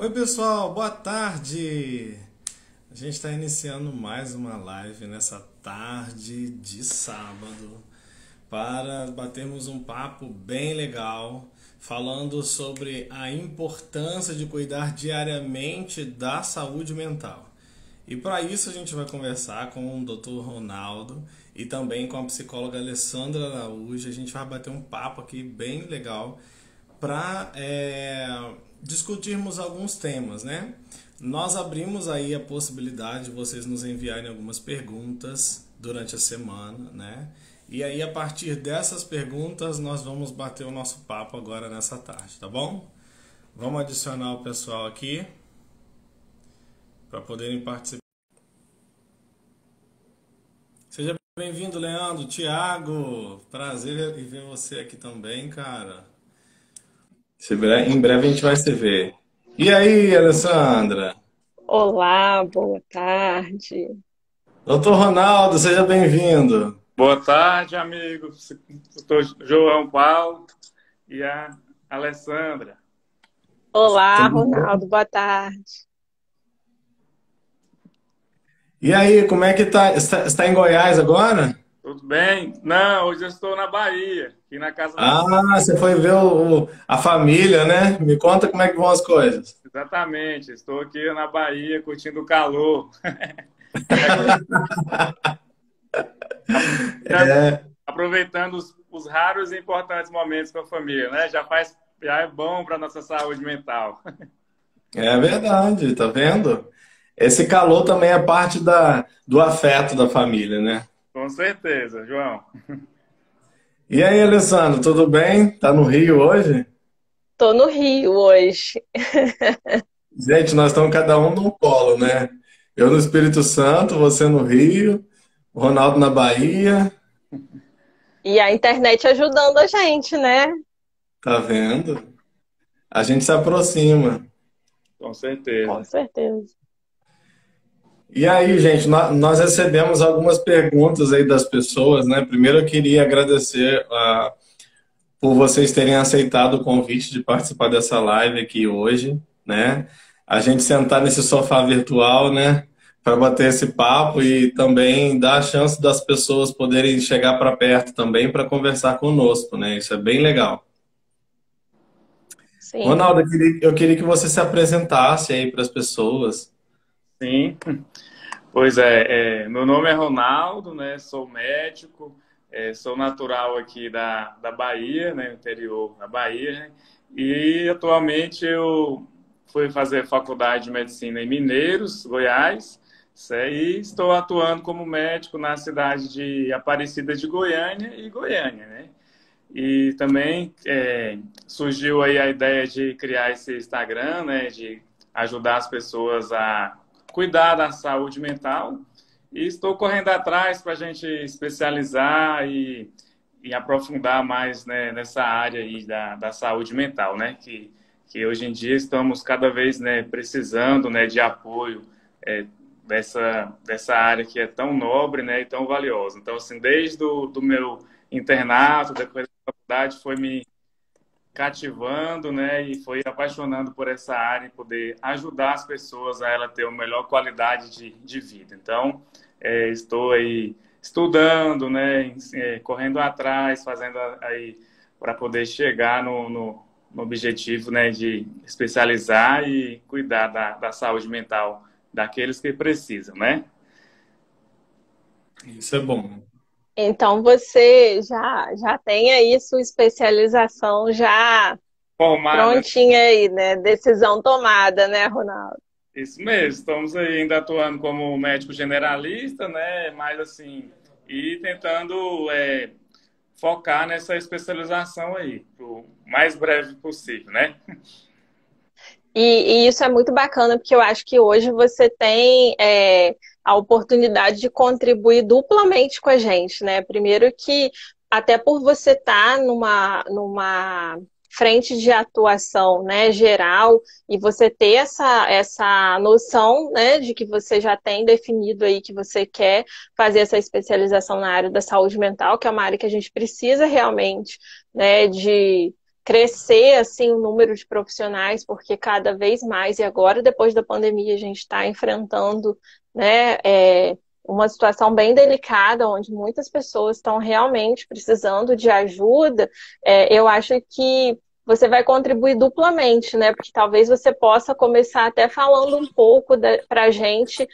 Oi, pessoal, boa tarde. A gente está iniciando mais uma live nessa tarde de sábado para batermos um papo bem legal falando sobre a importância de cuidar diariamente da saúde mental. E para isso a gente vai conversar com o Dr. Ronaldo e também com a psicóloga Alessandra Araújo. A gente vai bater um papo aqui bem legal para discutirmos alguns temas, né? Nós abrimos aí a possibilidade de vocês nos enviarem algumas perguntas durante a semana, né? E aí, a partir dessas perguntas, nós vamos bater o nosso papo agora nessa tarde, tá bom? Vamos adicionar o pessoal aqui para poderem participar. Seja bem-vindo, Leandro, Thiago. Prazer em ver você aqui também, cara. Em breve a gente vai se ver. E aí, Alessandra? Olá, boa tarde. Doutor Ronaldo, seja bem-vindo. Boa tarde, amigo. Doutor João Paulo e a Alessandra. Olá, Tudo bom? Ronaldo, boa tarde. E aí, como é que tá? Está em Goiás agora? Tudo bem? Não, hoje eu estou na Bahia, aqui na casa da... Ah, você foi ver a família, né? Me conta como é que vão as coisas. Exatamente, estou aqui na Bahia curtindo o calor. É, Aproveitando os raros e importantes momentos com a família, né? Já é bom para nossa saúde mental. é verdade, tá vendo? Esse calor também é parte do afeto da família, né? Com certeza, João. E aí, Alessandro, tudo bem? Tá no Rio hoje? Tô no Rio hoje. Gente, nós estamos cada um num polo, né? Eu no Espírito Santo, você no Rio, o Ronaldo na Bahia, E a internet ajudando a gente, né? tá vendo? A gente se aproxima. Com Com certeza. certeza. E aí, gente, nós recebemos algumas perguntas aí das pessoas, né? Primeiro eu queria agradecer por vocês terem aceitado o convite de participar dessa live aqui hoje, né? A gente sentar nesse sofá virtual, né? Para bater esse papo e também dar a chance das pessoas poderem chegar para perto também para conversar conosco, né? Isso é bem legal. Sim. Ronaldo, eu queria que você se apresentasse aí para as pessoas. Sim. Pois é, meu nome é Ronaldo, né? Sou médico, sou natural aqui da Bahia, né? Interior da Bahia, né? E atualmente eu fui fazer faculdade de medicina em Mineiros, Goiás, e estou atuando como médico na cidade de Aparecida de Goiânia e Goiânia, né? E também surgiu aí a ideia de criar esse Instagram, né? De ajudar as pessoas a cuidar da saúde mental. E estou correndo atrás para a gente especializar e aprofundar mais, né, nessa área aí da saúde mental, né? Que hoje em dia estamos cada vez, né, precisando, né, de apoio dessa área que é tão nobre, né, e tão valiosa. Então, assim, desde do meu internato, depois da faculdade, foi me cativando, né, e foi apaixonando por essa área e poder ajudar as pessoas a ela ter uma melhor qualidade de vida. Então, estou aí estudando, né, correndo atrás, fazendo aí para poder chegar no objetivo, né, de especializar e cuidar da saúde mental daqueles que precisam, né? Isso é bom. Então você já tem aí sua especialização já Formada. prontinha aí, né? Decisão tomada, né, Ronaldo? Isso mesmo, estamos aí ainda atuando como médico generalista, né? Mas assim, e tentando focar nessa especialização aí, o mais breve possível, né? E isso é muito bacana, porque eu acho que hoje você tem a oportunidade de contribuir duplamente com a gente, né? Primeiro que, até por você estar numa frente de atuação, né, geral, e você ter essa noção, né, de que você já tem definido aí que você quer fazer essa especialização na área da saúde mental, que é uma área que a gente precisa realmente, né, de crescer assim o número de profissionais, porque cada vez mais, e agora depois da pandemia a gente está enfrentando, né, uma situação bem delicada, onde muitas pessoas estão realmente precisando de ajuda. Eu acho que você vai contribuir duplamente, né? Porque talvez você possa começar até falando um pouco para a gente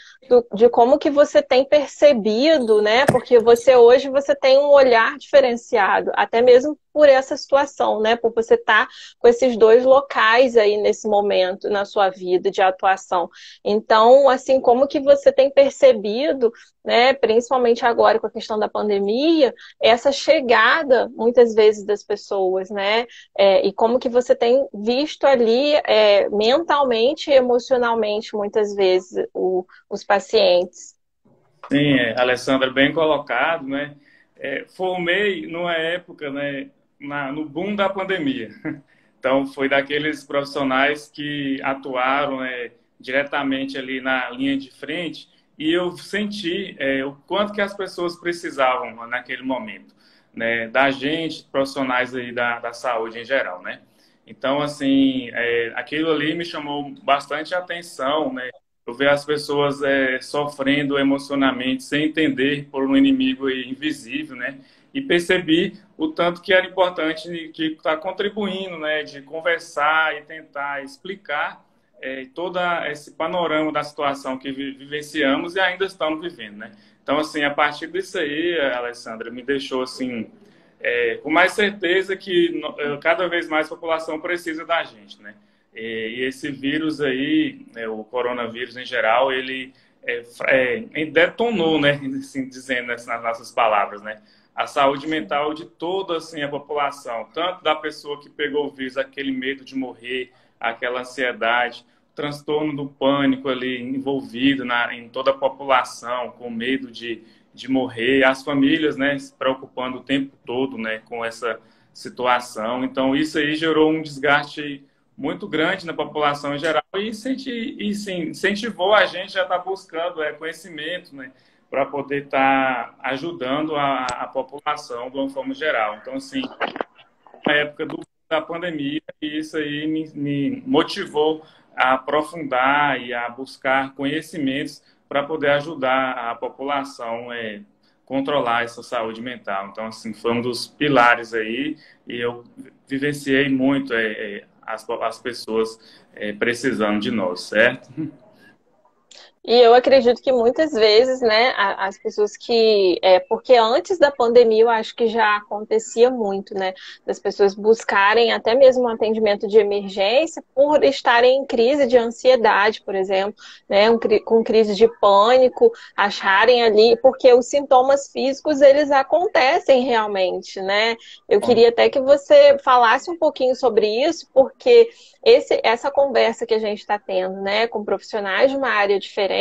de como que você tem percebido, né? Porque hoje você tem um olhar diferenciado, até mesmo por essa situação, né? Por você estar com esses dois locais aí nesse momento na sua vida de atuação. Então, assim, como que você tem percebido, né? Principalmente agora com a questão da pandemia, essa chegada muitas vezes das pessoas, né? E como que você tem visto ali mentalmente e emocionalmente, muitas vezes, os pacientes. Sim, Alessandra, bem colocado, né? Formei numa época, né, no boom da pandemia. Então, foi daqueles profissionais que atuaram diretamente ali na linha de frente e eu senti o quanto que as pessoas precisavam naquele momento, né, da gente, profissionais aí da saúde em geral, né? Então, assim, aquilo ali me chamou bastante atenção, né? Eu ver as pessoas sofrendo emocionalmente, sem entender por um inimigo invisível, né? E percebi o tanto que era importante que está contribuindo, né? De conversar e tentar explicar todo esse panorama da situação que vivenciamos e ainda estamos vivendo, né? Então, assim, a partir disso aí, Alessandra, me deixou, assim, com mais certeza que cada vez mais a população precisa da gente, né? E esse vírus aí, o coronavírus em geral, ele detonou, né? Assim, dizendo nas nossas palavras, né? A saúde mental de toda assim, a população, tanto da pessoa que pegou o vírus, aquele medo de morrer, aquela ansiedade, o transtorno do pânico ali envolvido em toda a população, com medo de morrer, as famílias, né, se preocupando o tempo todo, né, com essa situação. Então, isso aí gerou um desgaste muito grande na população em geral e incentivou a gente a estar buscando conhecimento, né, para poder estar ajudando a população de uma forma geral. Então, assim, na época da pandemia, isso aí me motivou a aprofundar e a buscar conhecimentos para poder ajudar a população controlar essa saúde mental. Então, assim, foi um dos pilares aí e eu vivenciei muito as pessoas precisando de nós, certo? E eu acredito que muitas vezes, né, as pessoas que... porque antes da pandemia eu acho que já acontecia muito, né, das pessoas buscarem até mesmo um atendimento de emergência por estarem em crise de ansiedade, por exemplo, né, com crise de pânico, acharem ali, porque os sintomas físicos, eles acontecem realmente, né? Eu queria até que você falasse um pouquinho sobre isso, porque essa conversa que a gente está tendo, né, com profissionais de uma área diferente,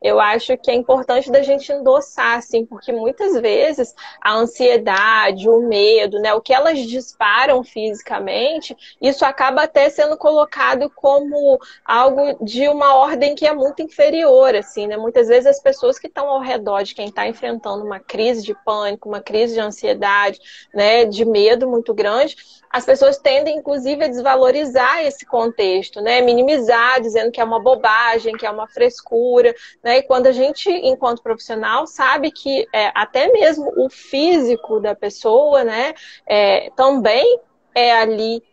eu acho que é importante da gente endossar, assim, porque muitas vezes a ansiedade, o medo, né, o que elas disparam fisicamente, isso acaba até sendo colocado como algo de uma ordem que é muito inferior, assim, né? Muitas vezes as pessoas que estão ao redor de quem está enfrentando uma crise de pânico, uma crise de ansiedade, né, de medo muito grande, as pessoas tendem, inclusive, a desvalorizar esse contexto, né? Minimizar, dizendo que é uma bobagem, que é uma frescura, né? E quando a gente, enquanto profissional, sabe que até mesmo o físico da pessoa, né, também ali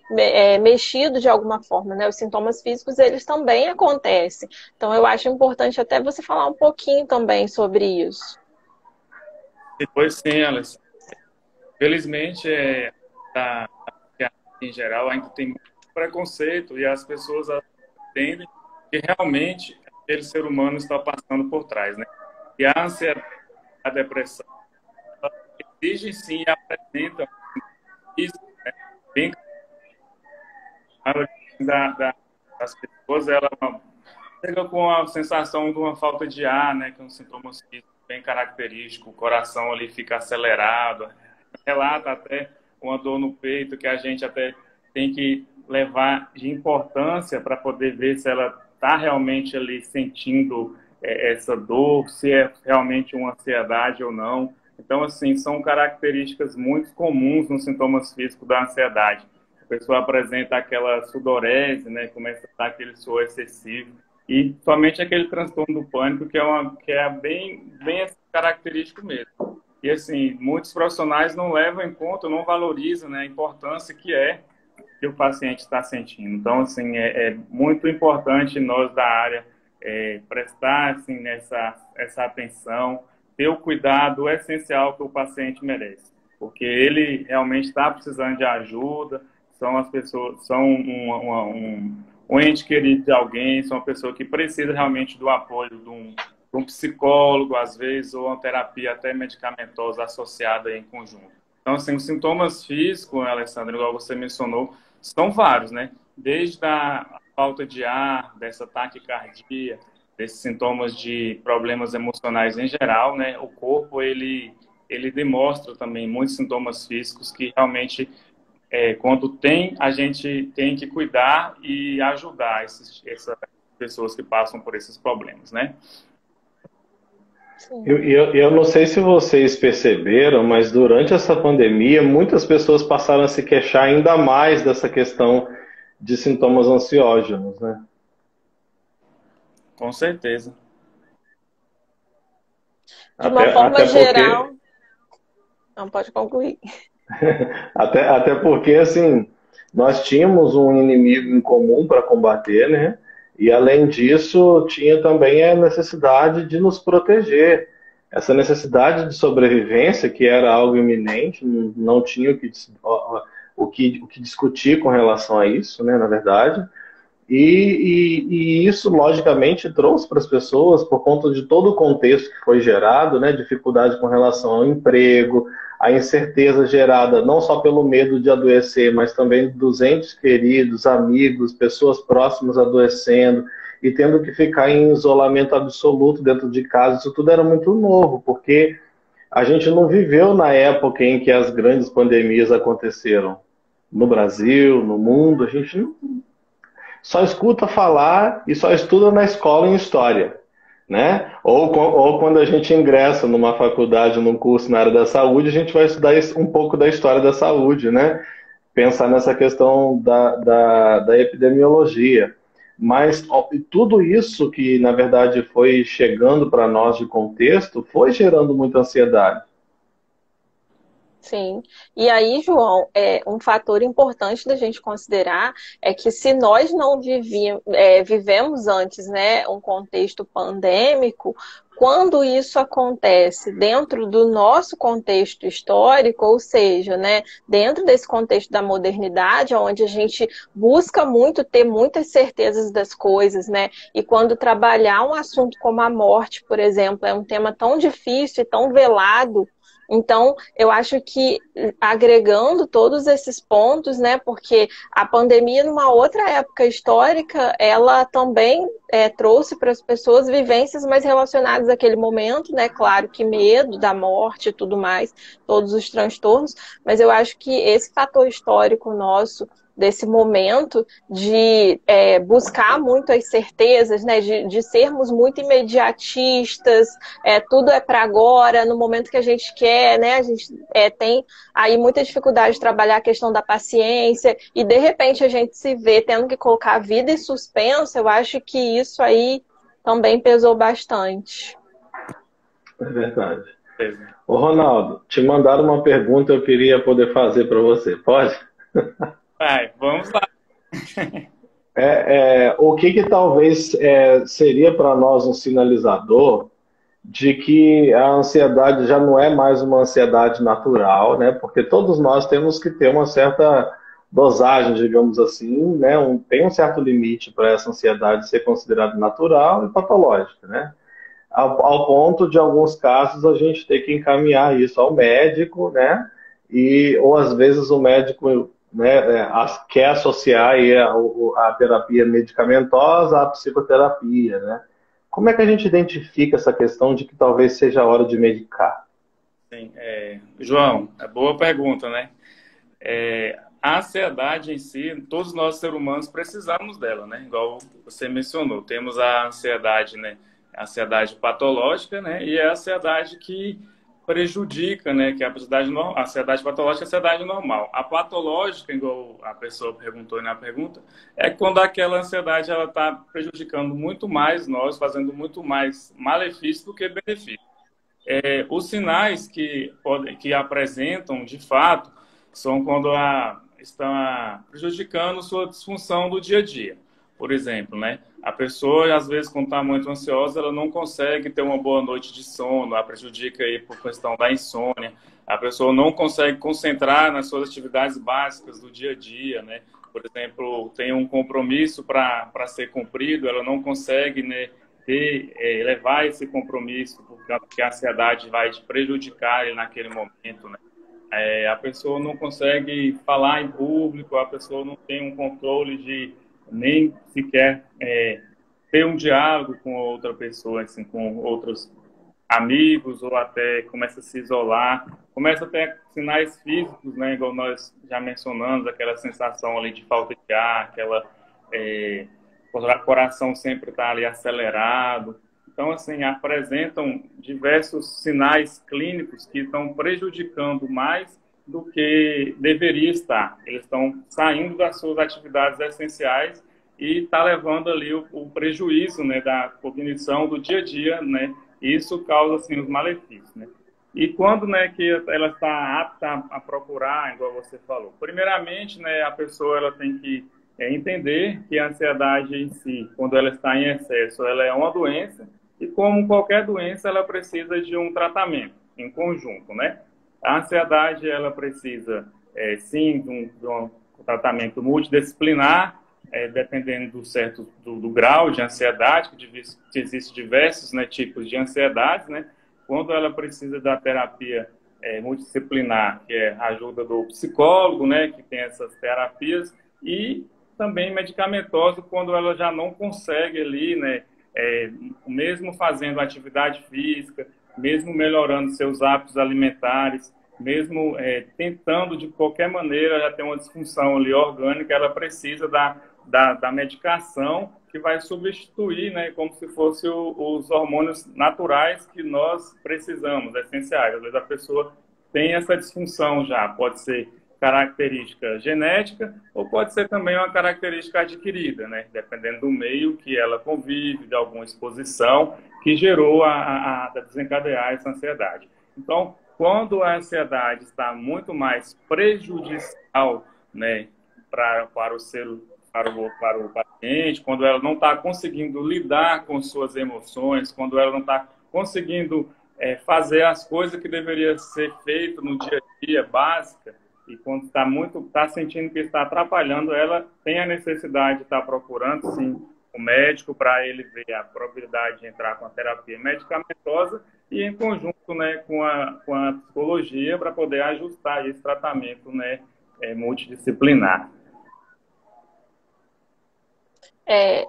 mexido de alguma forma, né? Os sintomas físicos, eles também acontecem. Então, eu acho importante até você falar um pouquinho também sobre isso. Depois sim, Alex. Felizmente, em geral, ainda tem muito preconceito e as pessoas entendem que realmente aquele ser humano está passando por trás, né? E a ansiedade, a depressão, exigem sim e apresentam isso, né? Bem das pessoas, ela chega com a sensação de uma falta de ar, né? Que é um sintoma bem característico, o coração ali fica acelerado, relata até uma dor no peito que a gente até tem que levar de importância para poder ver se ela está realmente ali sentindo essa dor, se é realmente uma ansiedade ou não. Então, assim, são características muito comuns nos sintomas físicos da ansiedade. A pessoa apresenta aquela sudorese, né? Começa a dar aquele suor excessivo. E somente aquele transtorno do pânico, que é bem assim, característico mesmo. E, assim, muitos profissionais não levam em conta, não valorizam, né, a importância que o paciente está sentindo. Então, assim, é muito importante nós da área prestar, assim, essa atenção, ter o cuidado essencial que o paciente merece. Porque ele realmente está precisando de ajuda, são as pessoas, são um ente querido de alguém, são uma pessoa que precisa realmente do apoio de um psicólogo, às vezes, ou uma terapia até medicamentosa associada em conjunto. Então, assim, os sintomas físicos, Alessandro, igual você mencionou, são vários, né? Desde a falta de ar, dessa taquicardia, desses sintomas de problemas emocionais em geral, né? O corpo, ele demonstra também muitos sintomas físicos que realmente quando tem, a gente tem que cuidar e ajudar essas pessoas que passam por esses problemas, né? Eu não sei se vocês perceberam, mas durante essa pandemia, muitas pessoas passaram a se queixar ainda mais dessa questão de sintomas ansiógenos, né? Com certeza. De uma forma geral... Não, pode concluir. Até porque, assim, nós tínhamos um inimigo em comum para combater, né? E, além disso, tinha também a necessidade de nos proteger. Essa necessidade de sobrevivência, que era algo iminente, não tinha o que discutir com relação a isso, né, na verdade. E isso, logicamente, trouxe para as pessoas, por conta de todo o contexto que foi gerado, né, dificuldade com relação ao emprego, a incerteza gerada não só pelo medo de adoecer, mas também dos entes queridos, amigos, pessoas próximas adoecendo e tendo que ficar em isolamento absoluto dentro de casa. Isso tudo era muito novo, porque a gente não viveu na época em que as grandes pandemias aconteceram no Brasil, no mundo. A gente não só escuta falar e só estuda na escola em história, né? Ou quando a gente ingressa numa faculdade, num curso na área da saúde, a gente vai estudar um pouco da história da saúde, né? Pensar nessa questão da epidemiologia. Mas tudo isso que, na verdade, foi chegando para nós de contexto, foi gerando muita ansiedade. Sim. E aí, João, um fator importante da gente considerar é que se nós não vivemos antes, né, um contexto pandêmico, quando isso acontece dentro do nosso contexto histórico, ou seja, né, dentro desse contexto da modernidade, onde a gente busca muito ter muitas certezas das coisas, né, e quando trabalhar um assunto como a morte, por exemplo, é um tema tão difícil e tão velado. Então, eu acho que agregando todos esses pontos, né, porque a pandemia, numa outra época histórica, ela também trouxe para as pessoas vivências mais relacionadas àquele momento, né, claro que medo da morte e tudo mais, todos os transtornos, mas eu acho que esse fator histórico nosso, desse momento de buscar muito as certezas, né, de sermos muito imediatistas, tudo é para agora, no momento que a gente quer, né, a gente tem aí muita dificuldade de trabalhar a questão da paciência e de repente a gente se vê tendo que colocar a vida em suspenso. Eu acho que isso aí também pesou bastante. É verdade. Ô Ronaldo, te mandaram uma pergunta, eu queria poder fazer para você, pode? Vamos lá. O que talvez seria para nós um sinalizador de que a ansiedade já não é mais uma ansiedade natural, né? Porque todos nós temos que ter uma certa dosagem, digamos assim, né? Tem um certo limite para essa ansiedade ser considerada natural e patológica, né? Ao ponto de, em alguns casos, a gente ter que encaminhar isso ao médico, né? Ou às vezes o médico, né, quer associar aí a terapia medicamentosa à psicoterapia, né? Como é que a gente identifica essa questão de que talvez seja a hora de medicar? Sim, João, boa pergunta, né? A ansiedade em si, todos nós seres humanos precisamos dela, né? Igual você mencionou, temos a ansiedade, né? A ansiedade patológica, né? E a ansiedade que prejudica, né, que é a ansiedade patológica é a ansiedade normal. A patológica, igual a pessoa perguntou na pergunta, é quando aquela ansiedade ela está prejudicando muito mais nós, fazendo muito mais malefício do que benefício. Os sinais que apresentam, de fato, são quando estão prejudicando sua disfunção do dia a dia. Por exemplo, né? A pessoa, às vezes, quando está muito ansiosa, ela não consegue ter uma boa noite de sono, ela prejudica aí por questão da insônia. A pessoa não consegue concentrar nas suas atividades básicas do dia a dia, né? Por exemplo, tem um compromisso para ser cumprido, ela não consegue, né, levar esse compromisso, porque a ansiedade vai te prejudicar naquele momento, né? A pessoa não consegue falar em público, a pessoa não tem um controle de nem sequer ter um diálogo com outra pessoa, assim, com outros amigos, ou até começa a se isolar, começa a ter sinais físicos, né, igual nós já mencionamos, aquela sensação ali de falta de ar, o coração sempre está ali acelerado. Então, assim, apresentam diversos sinais clínicos que estão prejudicando mais do que deveria estar. Eles estão saindo das suas atividades essenciais e está levando ali o prejuízo, né, da cognição do dia a dia, né? E isso causa, assim, os malefícios, né? E quando, né, que ela está apta a procurar, igual você falou? Primeiramente, né, a pessoa ela tem que entender que a ansiedade em si, quando ela está em excesso, ela é uma doença, e como qualquer doença, ela precisa de um tratamento em conjunto, né? A ansiedade, ela precisa, sim, de um tratamento multidisciplinar, dependendo do grau de ansiedade, que existem diversos, né, tipos de ansiedade, né? Quando ela precisa da terapia multidisciplinar, que é a ajuda do psicólogo, né, que tem essas terapias, e também medicamentosa, quando ela já não consegue ali, né, mesmo fazendo atividade física, mesmo melhorando seus hábitos alimentares, mesmo tentando de qualquer maneira já ter uma disfunção ali orgânica, ela precisa da medicação que vai substituir, né, como se fosse os hormônios naturais que nós precisamos, essenciais. Às vezes a pessoa tem essa disfunção já, pode ser característica genética ou pode ser também uma característica adquirida, né? Dependendo do meio que ela convive, de alguma exposição que gerou a desencadear essa ansiedade. Então, quando a ansiedade está muito mais prejudicial, né, para o paciente, quando ela não está conseguindo lidar com suas emoções, quando ela não está conseguindo fazer as coisas que deveria ser feito no dia a dia, básica, e quando está sentindo que está atrapalhando, ela tem a necessidade de estar procurando, sim, o médico para ele ver a probabilidade de entrar com a terapia medicamentosa e em conjunto, né, com a psicologia para poder ajustar esse tratamento, né, multidisciplinar.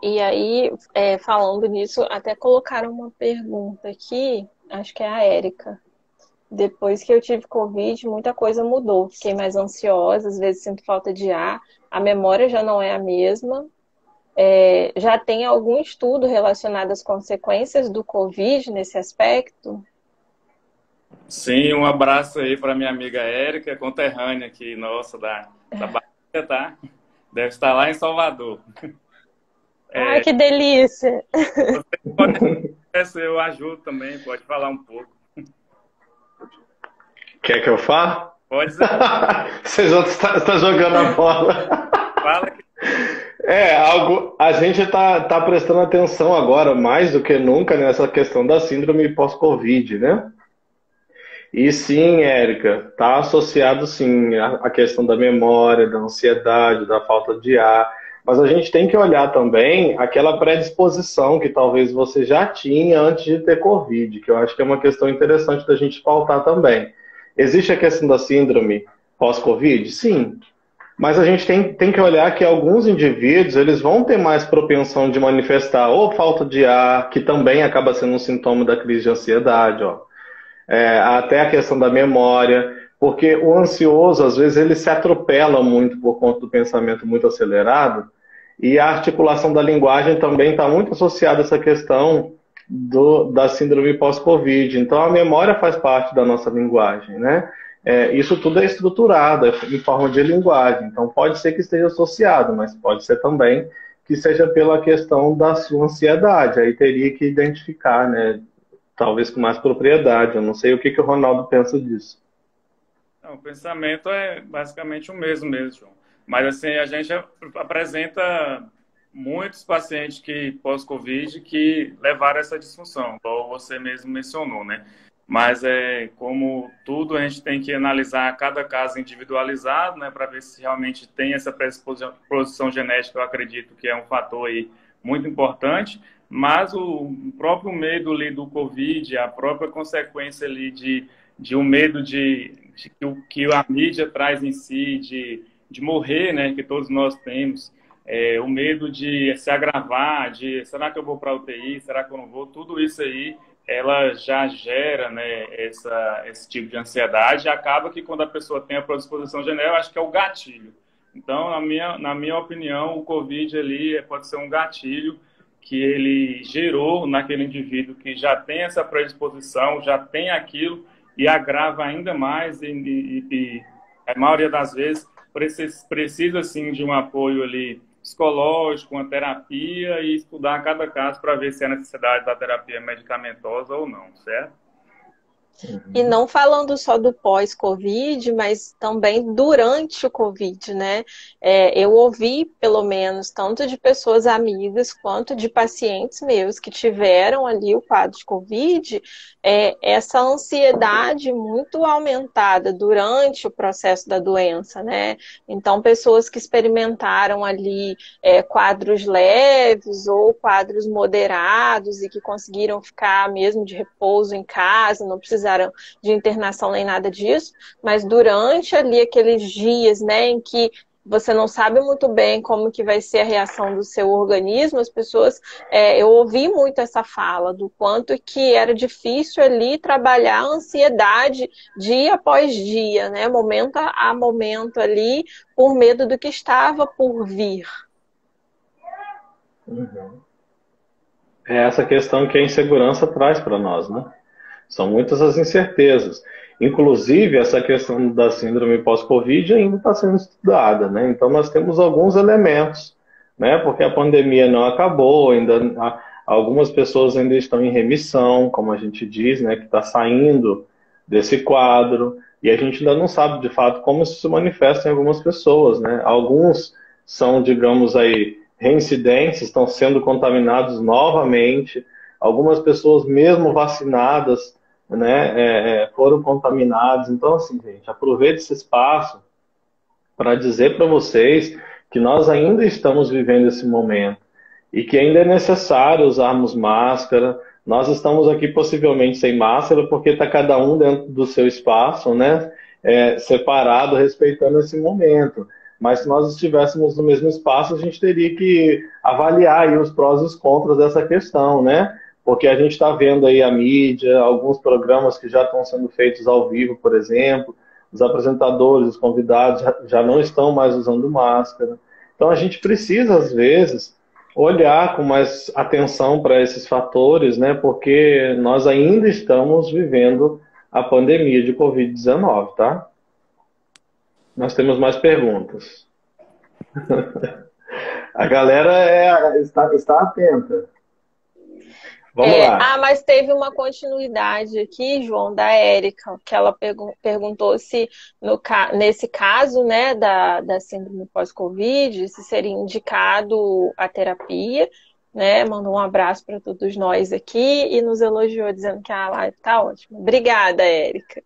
E aí, falando nisso, até colocaram uma pergunta aqui, acho que é a Érica. Depois que eu tive Covid, muita coisa mudou. Fiquei mais ansiosa, às vezes sinto falta de ar, a memória já não é a mesma. Já tem algum estudo relacionado às consequências do Covid nesse aspecto? Sim, um abraço aí para minha amiga Érica, conterrânea aqui, nossa, da Bahia, tá? Deve estar lá em Salvador. Ai, que delícia! Eu ajudo também, pode falar um pouco. Quer que eu fale? Pode dizer. Vocês outros estão jogando a bola. Fala que... a gente está prestando atenção agora, mais do que nunca, nessa questão da síndrome pós-Covid, né? E sim, Érica, está associado sim à questão da memória, da ansiedade, da falta de ar. Mas a gente tem que olhar também aquela predisposição que talvez você já tinha antes de ter Covid, que eu acho que é uma questão interessante da gente pautar também. Existe a questão da síndrome pós-Covid? Sim. Mas a gente tem que olhar que alguns indivíduos eles vão ter mais propensão de manifestar ou falta de ar, que também acaba sendo um sintoma da crise de ansiedade, ó. Até a questão da memória, porque o ansioso, às vezes, ele se atropela muito por conta do pensamento muito acelerado, e a articulação da linguagem também está muito associada a essa questão da síndrome pós-Covid. Então, a memória faz parte da nossa linguagem, né? Isso tudo é estruturado em forma de linguagem. Então, pode ser que esteja associado, mas pode ser também que seja pela questão da sua ansiedade. Aí teria que identificar, né? Talvez com mais propriedade. Eu não sei o que o Ronaldo pensa disso. Não, o pensamento é basicamente o mesmo, João. Mas, assim, a gente apresenta muitos pacientes que pós-Covid que levaram essa disfunção, como você mesmo mencionou, né? Mas, como tudo, a gente tem que analisar cada caso individualizado, né, para ver se realmente tem essa predisposição genética. Eu acredito que é um fator aí muito importante, mas o próprio medo ali do Covid, a própria consequência ali de um medo que a mídia traz em si, de morrer, né, que todos nós temos, o medo de se agravar, será que eu vou para a UTI, será que eu não vou, tudo isso aí, ela já gera, né, esse tipo de ansiedade, e acaba que quando a pessoa tem a predisposição genética, eu acho que é o gatilho. Então, na minha opinião, o Covid ali pode ser um gatilho que ele gerou naquele indivíduo que já tem essa predisposição, já tem aquilo, e agrava ainda mais, e a maioria das vezes precisa sim de um apoio ali psicológico, uma terapia, e estudar cada caso para ver se há necessidade da terapia medicamentosa ou não, certo? E não falando só do pós-Covid, mas também durante o Covid, né? Eu ouvi, pelo menos, tanto de pessoas amigas quanto de pacientes meus que tiveram ali o quadro de Covid, essa ansiedade muito aumentada durante o processo da doença, né? Então, pessoas que experimentaram ali quadros leves ou quadros moderados e que conseguiram ficar mesmo de repouso em casa, não precisaram de internação nem nada disso, mas durante ali aqueles dias, né, em que você não sabe muito bem como que vai ser a reação do seu organismo, as pessoas, eu ouvi muito essa fala do quanto que era difícil ali trabalhar a ansiedade dia após dia, né, momento a momento ali, por medo do que estava por vir. Uhum. É essa questão que a insegurança traz para nós, né? São muitas as incertezas. Inclusive, essa questão da síndrome pós-Covid ainda está sendo estudada, né? Então, nós temos alguns elementos, né? Porque a pandemia não acabou, algumas pessoas ainda estão em remissão, como a gente diz, né? Que está saindo desse quadro, e a gente ainda não sabe, de fato, como isso se manifesta em algumas pessoas, né? Alguns são, digamos aí, reincidentes, estão sendo contaminados novamente. Algumas pessoas, mesmo vacinadas, né, foram contaminadas. Então, assim, gente, aproveite esse espaço para dizer para vocês que nós ainda estamos vivendo esse momento e que ainda é necessário usarmos máscara. Nós estamos aqui possivelmente sem máscara porque está cada um dentro do seu espaço, né, separado, respeitando esse momento. Mas se nós estivéssemos no mesmo espaço, a gente teria que avaliar aí os prós e os contras dessa questão, né? Porque a gente está vendo aí a mídia, alguns programas que já estão sendo feitos ao vivo, por exemplo, os apresentadores, os convidados já não estão mais usando máscara. Então a gente precisa, às vezes, olhar com mais atenção para esses fatores, né? Porque nós ainda estamos vivendo a pandemia de Covid-19, tá? Nós temos mais perguntas. A galera está atenta. Vamos lá. Mas teve uma continuidade aqui, João, da Érica, que ela perguntou se nesse caso, né, da síndrome pós-Covid, se seria indicado a terapia, né? Mandou um abraço para todos nós aqui e nos elogiou dizendo que a live está ótima. Obrigada, Érica.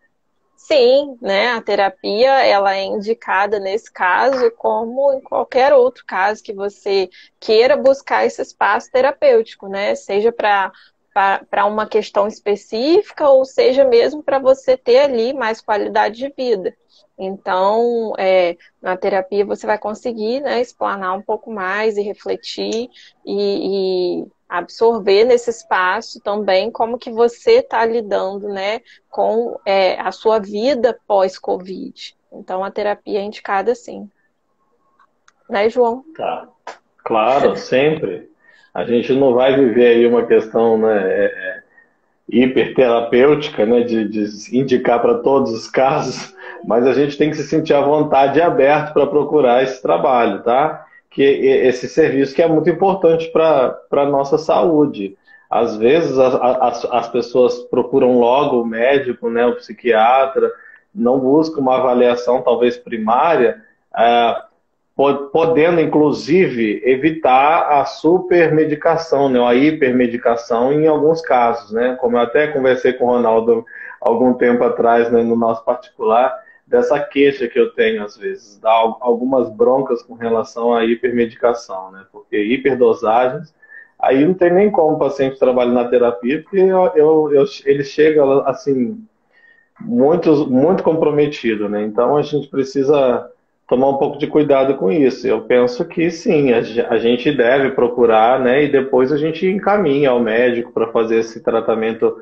Sim, né? A terapia ela é indicada nesse caso como em qualquer outro caso que você queira buscar esse espaço terapêutico, né? Seja para uma questão específica ou seja mesmo para você ter ali mais qualidade de vida. Então, na terapia você vai conseguir, né, explanar um pouco mais e refletir e absorver nesse espaço também como que você está lidando, né, com a sua vida pós-Covid. Então, a terapia é indicada sim. Né, João? Tá. Claro, sempre. A gente não vai viver aí uma questão, né, hiperterapêutica, né, de indicar para todos os casos, mas a gente tem que se sentir à vontade e aberto para procurar esse trabalho, tá? Esse serviço que é muito importante para a nossa saúde. Às vezes as pessoas procuram logo o médico, né, o psiquiatra, não buscam uma avaliação talvez primária, podendo, inclusive, evitar a supermedicação, né, a hipermedicação em alguns casos, né? Como eu até conversei com o Ronaldo algum tempo atrás, né, no nosso particular, dessa queixa que eu tenho, às vezes, dá algumas broncas com relação à hipermedicação, né? Porque hiperdosagens, aí não tem nem como o paciente trabalhar na terapia, porque ele chega, assim, muito comprometido, né? Então a gente precisa tomar um pouco de cuidado com isso. Eu penso que sim, a gente deve procurar, né? E depois a gente encaminha ao médico para fazer esse tratamento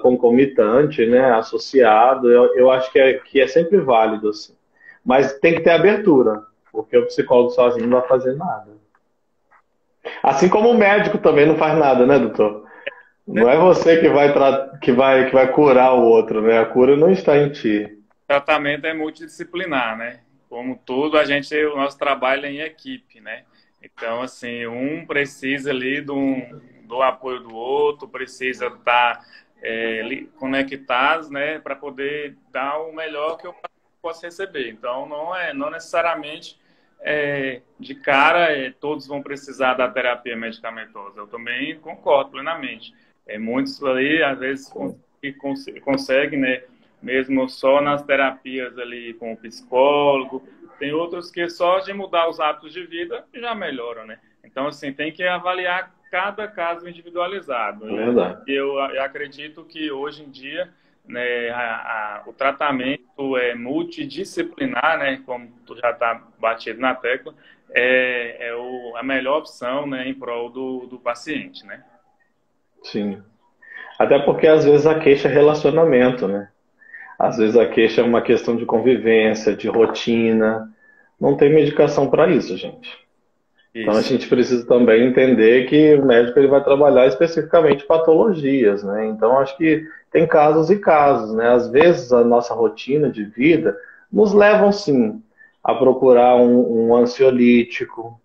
concomitante, né? Associado. Eu acho que é sempre válido, assim. Mas tem que ter abertura, porque o psicólogo sozinho não vai fazer nada. Assim como o médico também não faz nada, né, doutor? Não é você que vai curar o outro, né? A cura não está em ti. O tratamento é multidisciplinar, né? Como tudo, o nosso trabalho é em equipe, né? Então, assim, um precisa ali do apoio do outro, precisa estar conectados, né? Para poder dar o melhor que eu posso receber. Então, não necessariamente de cara todos vão precisar da terapia medicamentosa. Eu também concordo plenamente. Muitos ali, às vezes, conseguem, né? Mesmo só nas terapias ali com o psicólogo. Tem outros que só de mudar os hábitos de vida já melhoram, né? Então, assim, tem que avaliar cada caso individualizado. Verdade. Eu acredito que hoje em dia, né, o tratamento é multidisciplinar, né? Como tu já está batido na tecla, a melhor opção, né, em prol do paciente, né? Sim. Até porque às vezes a queixa é relacionamento, né? Às vezes a queixa é uma questão de convivência, de rotina. Não tem medicação para isso, gente. Então a Isso. gente precisa também entender que o médico ele vai trabalhar especificamente patologias, né? Então acho que tem casos e casos, né? Às vezes a nossa rotina de vida nos levam sim a procurar um ansiolítico,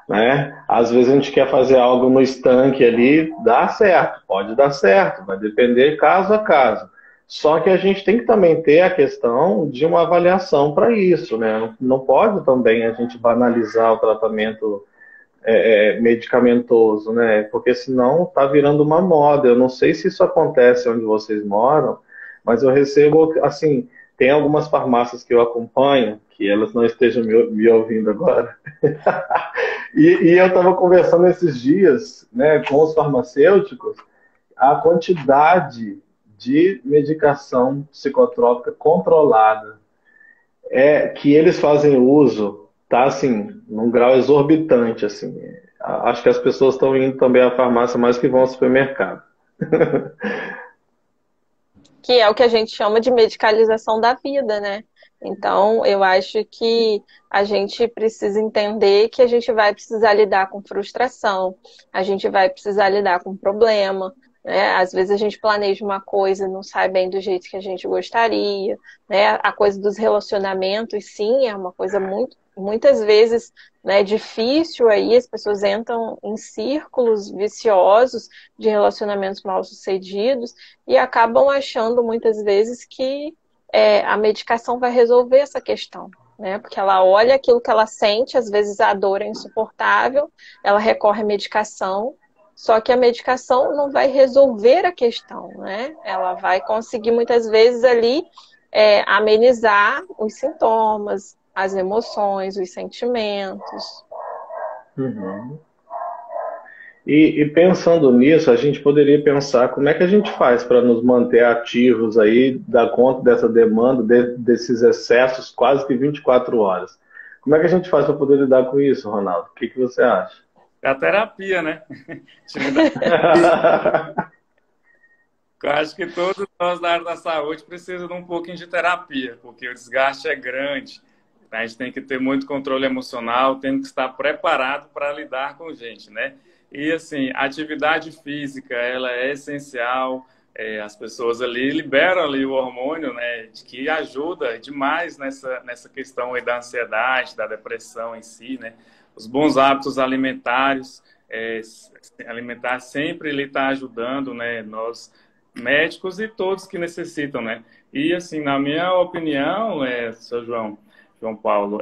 né? Às vezes a gente quer fazer algo no estanque ali, dá certo, pode dar certo, vai depender caso a caso. Só que a gente tem que também ter a questão de uma avaliação para isso, né? Não pode também a gente banalizar o tratamento medicamentoso, né? Porque senão tá virando uma moda. Eu não sei se isso acontece onde vocês moram, mas eu recebo, assim, tem algumas farmácias que eu acompanho, que elas não estejam me ouvindo agora. E eu estava conversando esses dias, né, com os farmacêuticos, a quantidade de medicação psicotrópica controlada que eles fazem uso tá assim num grau exorbitante assim. Acho que as pessoas estão indo também à farmácia mais que vão ao supermercado. Que é o que a gente chama de medicalização da vida, né? Então, eu acho que a gente precisa entender que a gente vai precisar lidar com frustração, a gente vai precisar lidar com problema, né? Às vezes a gente planeja uma coisa e não sai bem do jeito que a gente gostaria, né? A coisa dos relacionamentos, sim, é uma coisa muitas vezes, né, difícil aí, as pessoas entram em círculos viciosos de relacionamentos mal-sucedidos e acabam achando muitas vezes que a medicação vai resolver essa questão, né? Porque ela olha aquilo que ela sente, às vezes a dor é insuportável, ela recorre à medicação, só que a medicação não vai resolver a questão, né? Ela vai conseguir muitas vezes ali amenizar os sintomas, as emoções, os sentimentos. Uhum. E pensando nisso, a gente poderia pensar como é que a gente faz para nos manter ativos aí, dar conta dessa demanda, desses excessos quase que 24 horas. Como é que a gente faz para poder lidar com isso, Ronaldo? O que você acha? É a terapia, né? Eu acho que todos nós da área da saúde precisam de um pouquinho de terapia, porque o desgaste é grande. A gente tem que ter muito controle emocional, tem que estar preparado para lidar com gente, né? E, assim, a atividade física, ela é essencial. As pessoas ali liberam ali o hormônio, né, que ajuda demais nessa questão aí da ansiedade, da depressão em si, né? Os bons hábitos alimentares, alimentar sempre ele está ajudando, né? Nós, médicos e todos que necessitam, né? E, assim, na minha opinião, seu João Paulo,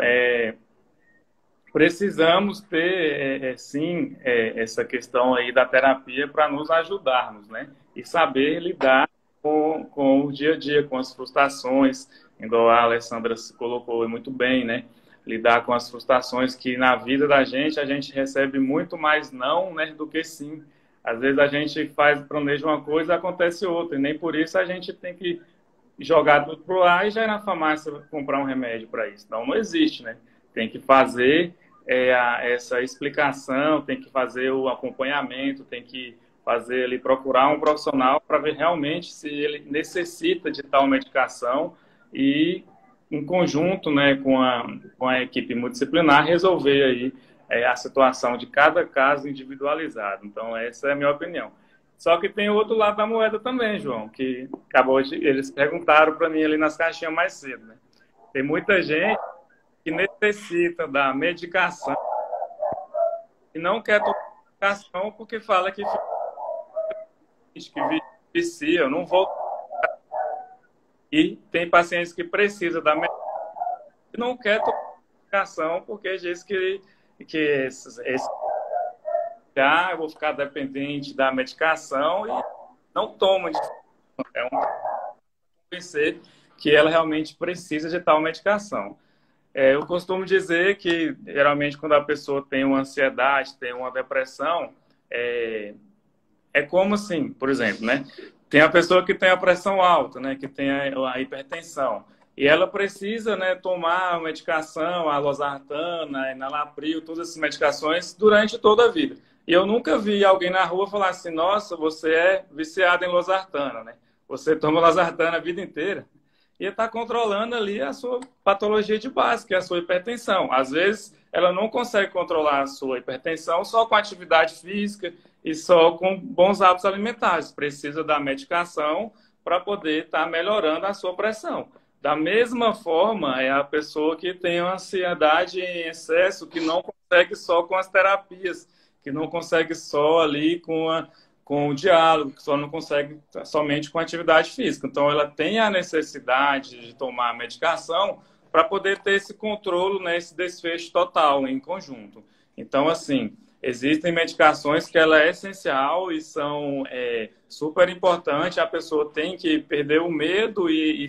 precisamos ter, sim, essa questão aí da terapia para nos ajudarmos, né? E saber lidar com o dia a dia, com as frustrações, igual a Alessandra se colocou muito bem, né? Lidar com as frustrações que na vida da a gente recebe muito mais não, né, do que sim. Às vezes a gente planeja uma coisa e acontece outra, e nem por isso a gente tem que jogar tudo pro ar e já ir na farmácia comprar um remédio para isso. Então não existe, né? Tem que fazer essa explicação, tem que fazer o acompanhamento, tem que fazer ali, procurar um profissional para ver realmente se ele necessita de tal medicação e, em conjunto, né, com a equipe multidisciplinar, resolver aí a situação de cada caso individualizado. Então, essa é a minha opinião. Só que tem o outro lado da moeda também, João, que eles perguntaram para mim ali nas caixinhas mais cedo, né? Tem muita gente que necessita da medicação e não quer tomar medicação porque fala que vicia, eu não vou. E tem pacientes que precisam da medicação e não quer tomar medicação porque diz que eu vou ficar dependente da medicação e não toma. É convencer que ela realmente precisa de tal medicação. Eu costumo dizer que, geralmente, quando a pessoa tem uma ansiedade, tem uma depressão, como assim, por exemplo, né? Tem a pessoa que tem a pressão alta, né? Que tem a hipertensão. E ela precisa, né, tomar a medicação, a losartana, a enalapril, todas essas medicações durante toda a vida. E eu nunca vi alguém na rua falar assim, nossa, você é viciado em losartana, né? Você toma losartana a vida inteira. E está controlando ali a sua patologia de base, que é a sua hipertensão. Às vezes, ela não consegue controlar a sua hipertensão só com atividade física e só com bons hábitos alimentares. Precisa da medicação para poder estar melhorando a sua pressão. Da mesma forma, é a pessoa que tem uma ansiedade em excesso, que não consegue só com as terapias, que não consegue só ali com o diálogo, que só não consegue somente com a atividade física. Então, ela tem a necessidade de tomar a medicação para poder ter esse controle, né, esse desfecho total, em conjunto. Então, assim, existem medicações que ela é essencial e são super importantes. A pessoa tem que perder o medo e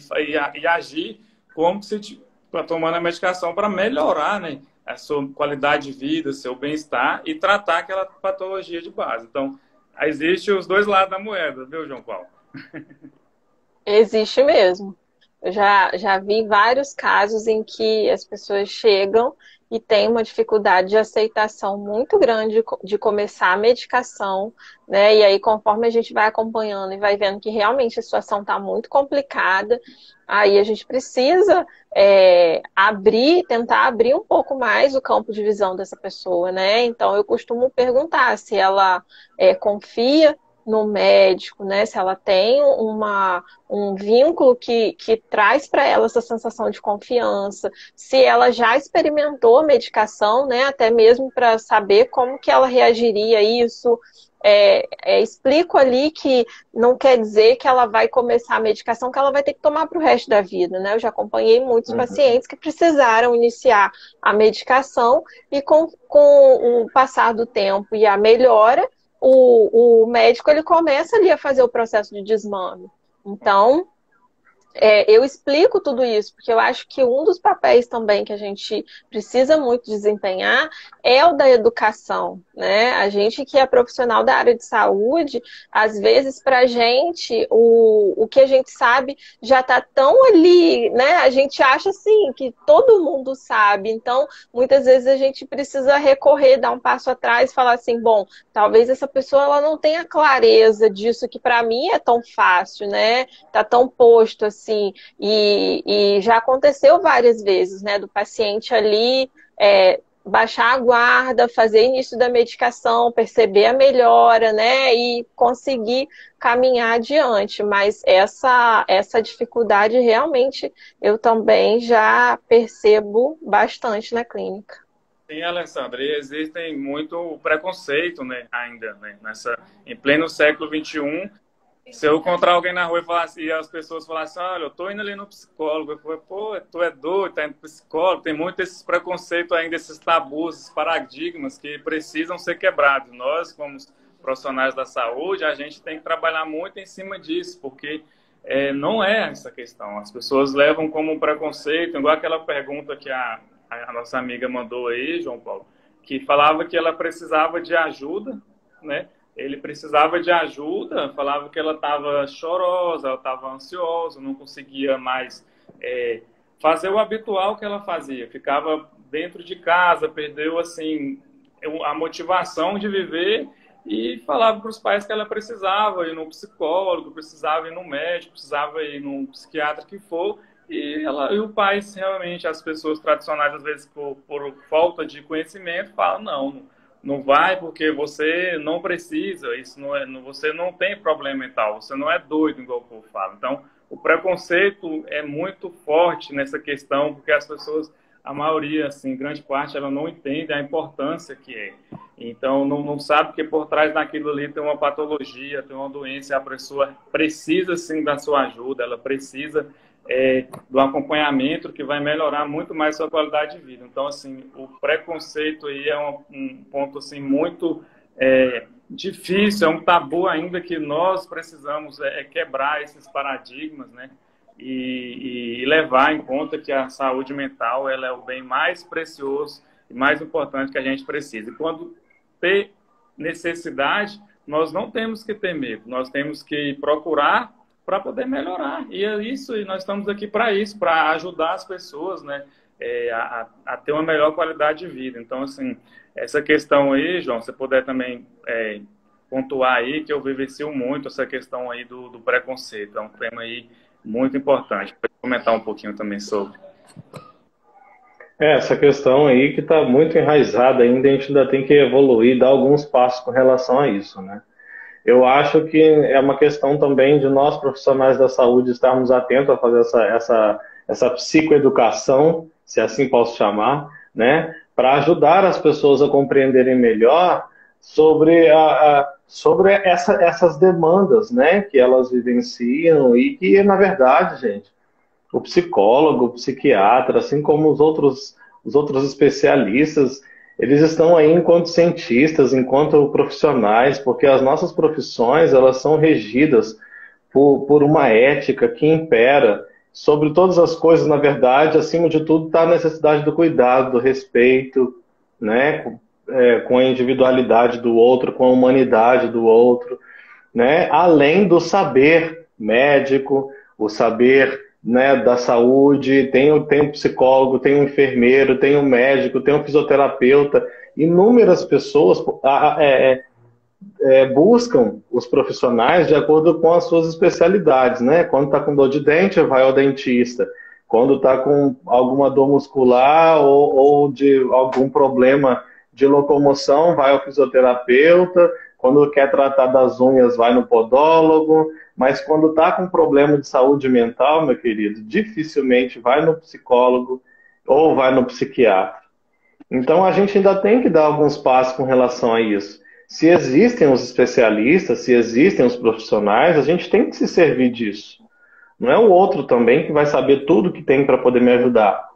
agir como se tomando a medicação para melhorar, né, a sua qualidade de vida, seu bem-estar e tratar aquela patologia de base. Então, existem os dois lados da moeda, viu, João Paulo? Existe mesmo. Eu já vi vários casos em que as pessoas chegam e têm uma dificuldade de aceitação muito grande de começar a medicação, né? E aí, conforme a gente vai acompanhando e vai vendo que realmente a situação está muito complicada, aí a gente precisa tentar abrir um pouco mais o campo de visão dessa pessoa, né? Então, eu costumo perguntar se ela confia no médico, né? Se ela tem um vínculo que traz para ela essa sensação de confiança, se ela já experimentou a medicação, né? Até mesmo para saber como que ela reagiria a isso. Explico ali que não quer dizer que ela vai começar a medicação que ela vai ter que tomar para o resto da vida, né? Eu já acompanhei muitos pacientes que precisaram iniciar a medicação e com o passar do tempo e a melhora, o médico ele começa ali a fazer o processo de desmame. Então, eu explico tudo isso, porque eu acho que um dos papéis também que a gente precisa muito desempenhar é o da educação, né? A gente que é profissional da área de saúde, às vezes para a gente, o que a gente sabe já está tão ali, né? A gente acha assim, que todo mundo sabe, então muitas vezes a gente precisa recorrer, dar um passo atrás e falar assim, bom, talvez essa pessoa ela não tenha clareza disso que para mim é tão fácil, né? Tá tão posto assim, e já aconteceu várias vezes, né, do paciente ali baixar a guarda, fazer início da medicação, perceber a melhora, né? E conseguir caminhar adiante. Mas essa dificuldade realmente eu também já percebo bastante na clínica. Sim, Alessandra, e existem muito preconceito, né, ainda, né, em pleno século XXI. Se eu encontrar alguém na rua e as pessoas falassem, olha, eu tô indo ali no psicólogo, eu falo, pô, tu é doido, tá indo pro psicólogo, tem muito esses preconceitos ainda, esses tabus, esses paradigmas que precisam ser quebrados. Nós, como profissionais da saúde, a gente tem que trabalhar muito em cima disso, porque não é essa questão. As pessoas levam como um preconceito, igual aquela pergunta que a nossa amiga mandou aí, João Paulo, que falava que ela precisava de ajuda, né? Ele precisava de ajuda, falava que ela estava chorosa, ela estava ansiosa, não conseguia mais fazer o habitual que ela fazia, ficava dentro de casa, perdeu assim a motivação de viver e falava para os pais que ela precisava ir no psicólogo, precisava ir no médico, precisava ir no psiquiatra que for, e o pai realmente, as pessoas tradicionais às vezes por falta de conhecimento falam não vai porque você não precisa, isso não é, você não tem problema mental, você não é doido, igual o povo fala. Então, o preconceito é muito forte nessa questão, porque as pessoas, a maioria, assim, grande parte, ela não entende a importância que é. Então, não sabe que por trás daquilo ali tem uma patologia, tem uma doença, a pessoa precisa, sim, da sua ajuda, ela precisa do acompanhamento que vai melhorar muito mais sua qualidade de vida. Então, assim, o preconceito aí é um ponto, assim, muito difícil, é um tabu ainda que nós precisamos quebrar esses paradigmas, né? E levar em conta que a saúde mental ela é o bem mais precioso e mais importante que a gente precisa. E quando ter necessidade, nós não temos que ter medo, nós temos que procurar para poder melhorar. E é isso, e nós estamos aqui para isso, para ajudar as pessoas, né, a ter uma melhor qualidade de vida. Então, assim, essa questão aí, João, se você puder também pontuar aí, que eu vivencio muito essa questão aí do preconceito. É um tema aí muito importante. Pode comentar um pouquinho também sobre. Essa questão aí que está muito enraizada ainda, a gente ainda tem que evoluir, dar alguns passos com relação a isso, né? Eu acho que é uma questão também de nós, profissionais da saúde, estarmos atentos a fazer essa psicoeducação, se assim posso chamar, né, para ajudar as pessoas a compreenderem melhor sobre essas demandas, né, que elas vivenciam e que, na verdade, gente, o psicólogo, o psiquiatra, assim como os outros especialistas, eles estão aí enquanto cientistas, enquanto profissionais, porque as nossas profissões, elas são regidas por uma ética que impera sobre todas as coisas. Na verdade, acima de tudo, está a necessidade do cuidado, do respeito, né, com a individualidade do outro, com a humanidade do outro, né, além do saber médico, o saber, né, da saúde, tem um psicólogo, tem um enfermeiro, tem um médico, tem um fisioterapeuta. Inúmeras pessoas buscam os profissionais de acordo com as suas especialidades, né? Quando está com dor de dente, vai ao dentista. Quando está com alguma dor muscular ou de algum problema de locomoção, vai ao fisioterapeuta. Quando quer tratar das unhas, vai no podólogo. Mas quando está com problema de saúde mental, meu querido, dificilmente vai no psicólogo ou vai no psiquiatra. Então a gente ainda tem que dar alguns passos com relação a isso. Se existem os especialistas, se existem os profissionais, a gente tem que se servir disso. Não é o outro também que vai saber tudo que tem para poder me ajudar.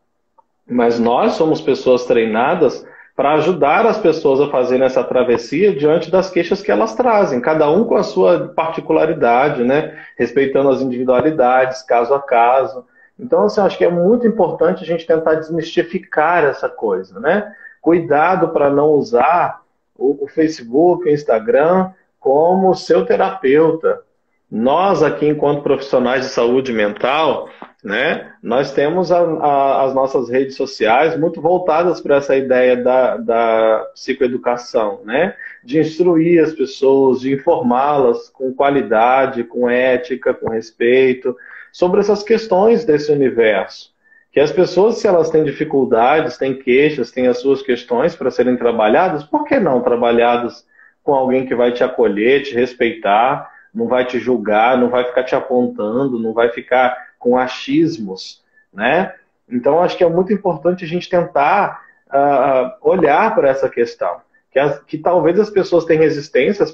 Mas nós somos pessoas treinadas para ajudar as pessoas a fazerem essa travessia diante das queixas que elas trazem, cada um com a sua particularidade, né? Respeitando as individualidades, caso a caso. Então, assim, acho que é muito importante a gente tentar desmistificar essa coisa, né? Cuidado para não usar o Facebook, o Instagram como seu terapeuta. Nós aqui, enquanto profissionais de saúde mental, né, nós temos as nossas redes sociais muito voltadas para essa ideia da psicoeducação, né, de instruir as pessoas, de informá-las com qualidade, com ética, com respeito, sobre essas questões desse universo. Que as pessoas, se elas têm dificuldades, têm queixas, têm as suas questões para serem trabalhadas, por que não trabalhadas com alguém que vai te acolher, te respeitar, não vai te julgar, não vai ficar te apontando, não vai ficar com achismos, né? Então, acho que é muito importante a gente tentar olhar para essa questão. Que talvez as pessoas tenham resistências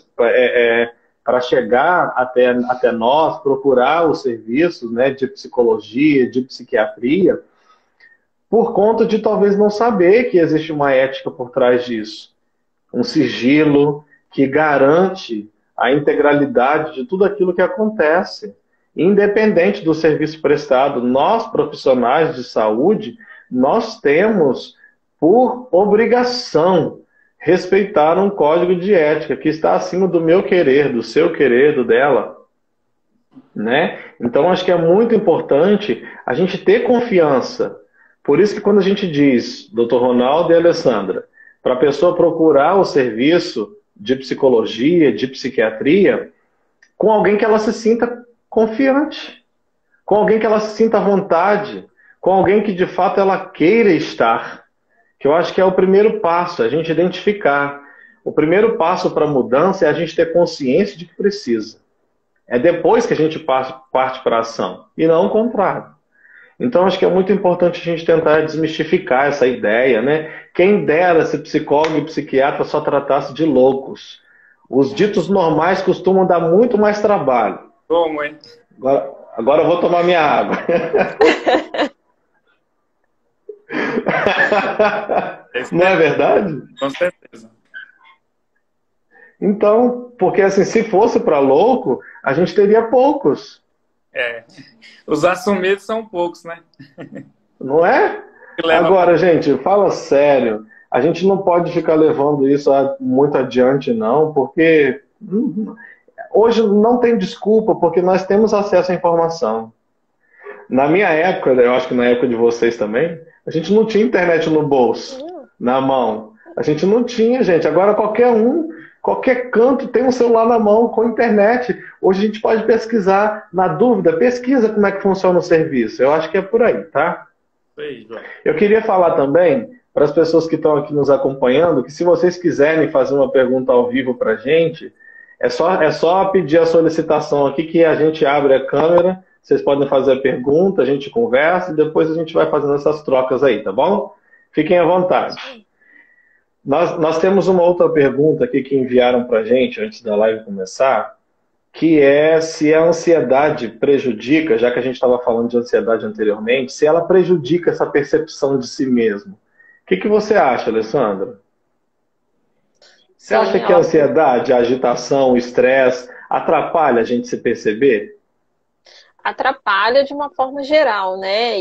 para chegar até nós, procurar os serviços, né, de psicologia, de psiquiatria, por conta de talvez não saber que existe uma ética por trás disso. Um sigilo que garante a integralidade de tudo aquilo que acontece. Independente do serviço prestado, nós, profissionais de saúde, nós temos por obrigação respeitar um código de ética que está acima do meu querer, do seu querer, do dela, né? Então, acho que é muito importante a gente ter confiança. Por isso que quando a gente diz, Dr. Ronaldo e Alessandra, para a pessoa procurar o serviço de psicologia, de psiquiatria, com alguém que ela se sinta confiante, com alguém que ela se sinta à vontade, com alguém que de fato ela queira estar. Que eu acho que é o primeiro passo, a gente identificar. O primeiro passo para a mudança é a gente ter consciência de que precisa. É depois que a gente parte para a ação, e não o contrário. Então, acho que é muito importante a gente tentar desmistificar essa ideia, né? Quem dera se psicólogo e psiquiatra só tratasse de loucos. Os ditos normais costumam dar muito mais trabalho. Como, hein? Agora eu vou tomar minha água. Não é verdade? Com certeza. Então, porque assim, se fosse para louco, a gente teria poucos. Os assumidos são poucos, né? Não é? Agora, gente, fala sério. A gente não pode ficar levando isso muito adiante, não, porque hoje não tem desculpa, porque nós temos acesso à informação. Na minha época, eu acho que na época de vocês também, a gente não tinha internet no bolso, na mão. A gente não tinha, gente. Agora qualquer canto tem um celular na mão com internet. Hoje a gente pode pesquisar. Na dúvida, pesquisa como é que funciona o serviço. Eu acho que é por aí, tá? Eu queria falar também para as pessoas que estão aqui nos acompanhando que se vocês quiserem fazer uma pergunta ao vivo para a gente, é só pedir a solicitação aqui que a gente abre a câmera. Vocês podem fazer a pergunta, a gente conversa e depois a gente vai fazendo essas trocas aí, tá bom? Fiquem à vontade. Nós temos uma outra pergunta aqui que enviaram para a gente antes da live começar, que é se a ansiedade prejudica, já que a gente estava falando de ansiedade anteriormente, se ela prejudica essa percepção de si mesmo. O que você acha, Alessandra? Você acha que a ansiedade, a agitação, o estresse atrapalha a gente se perceber? Atrapalha de uma forma geral, né?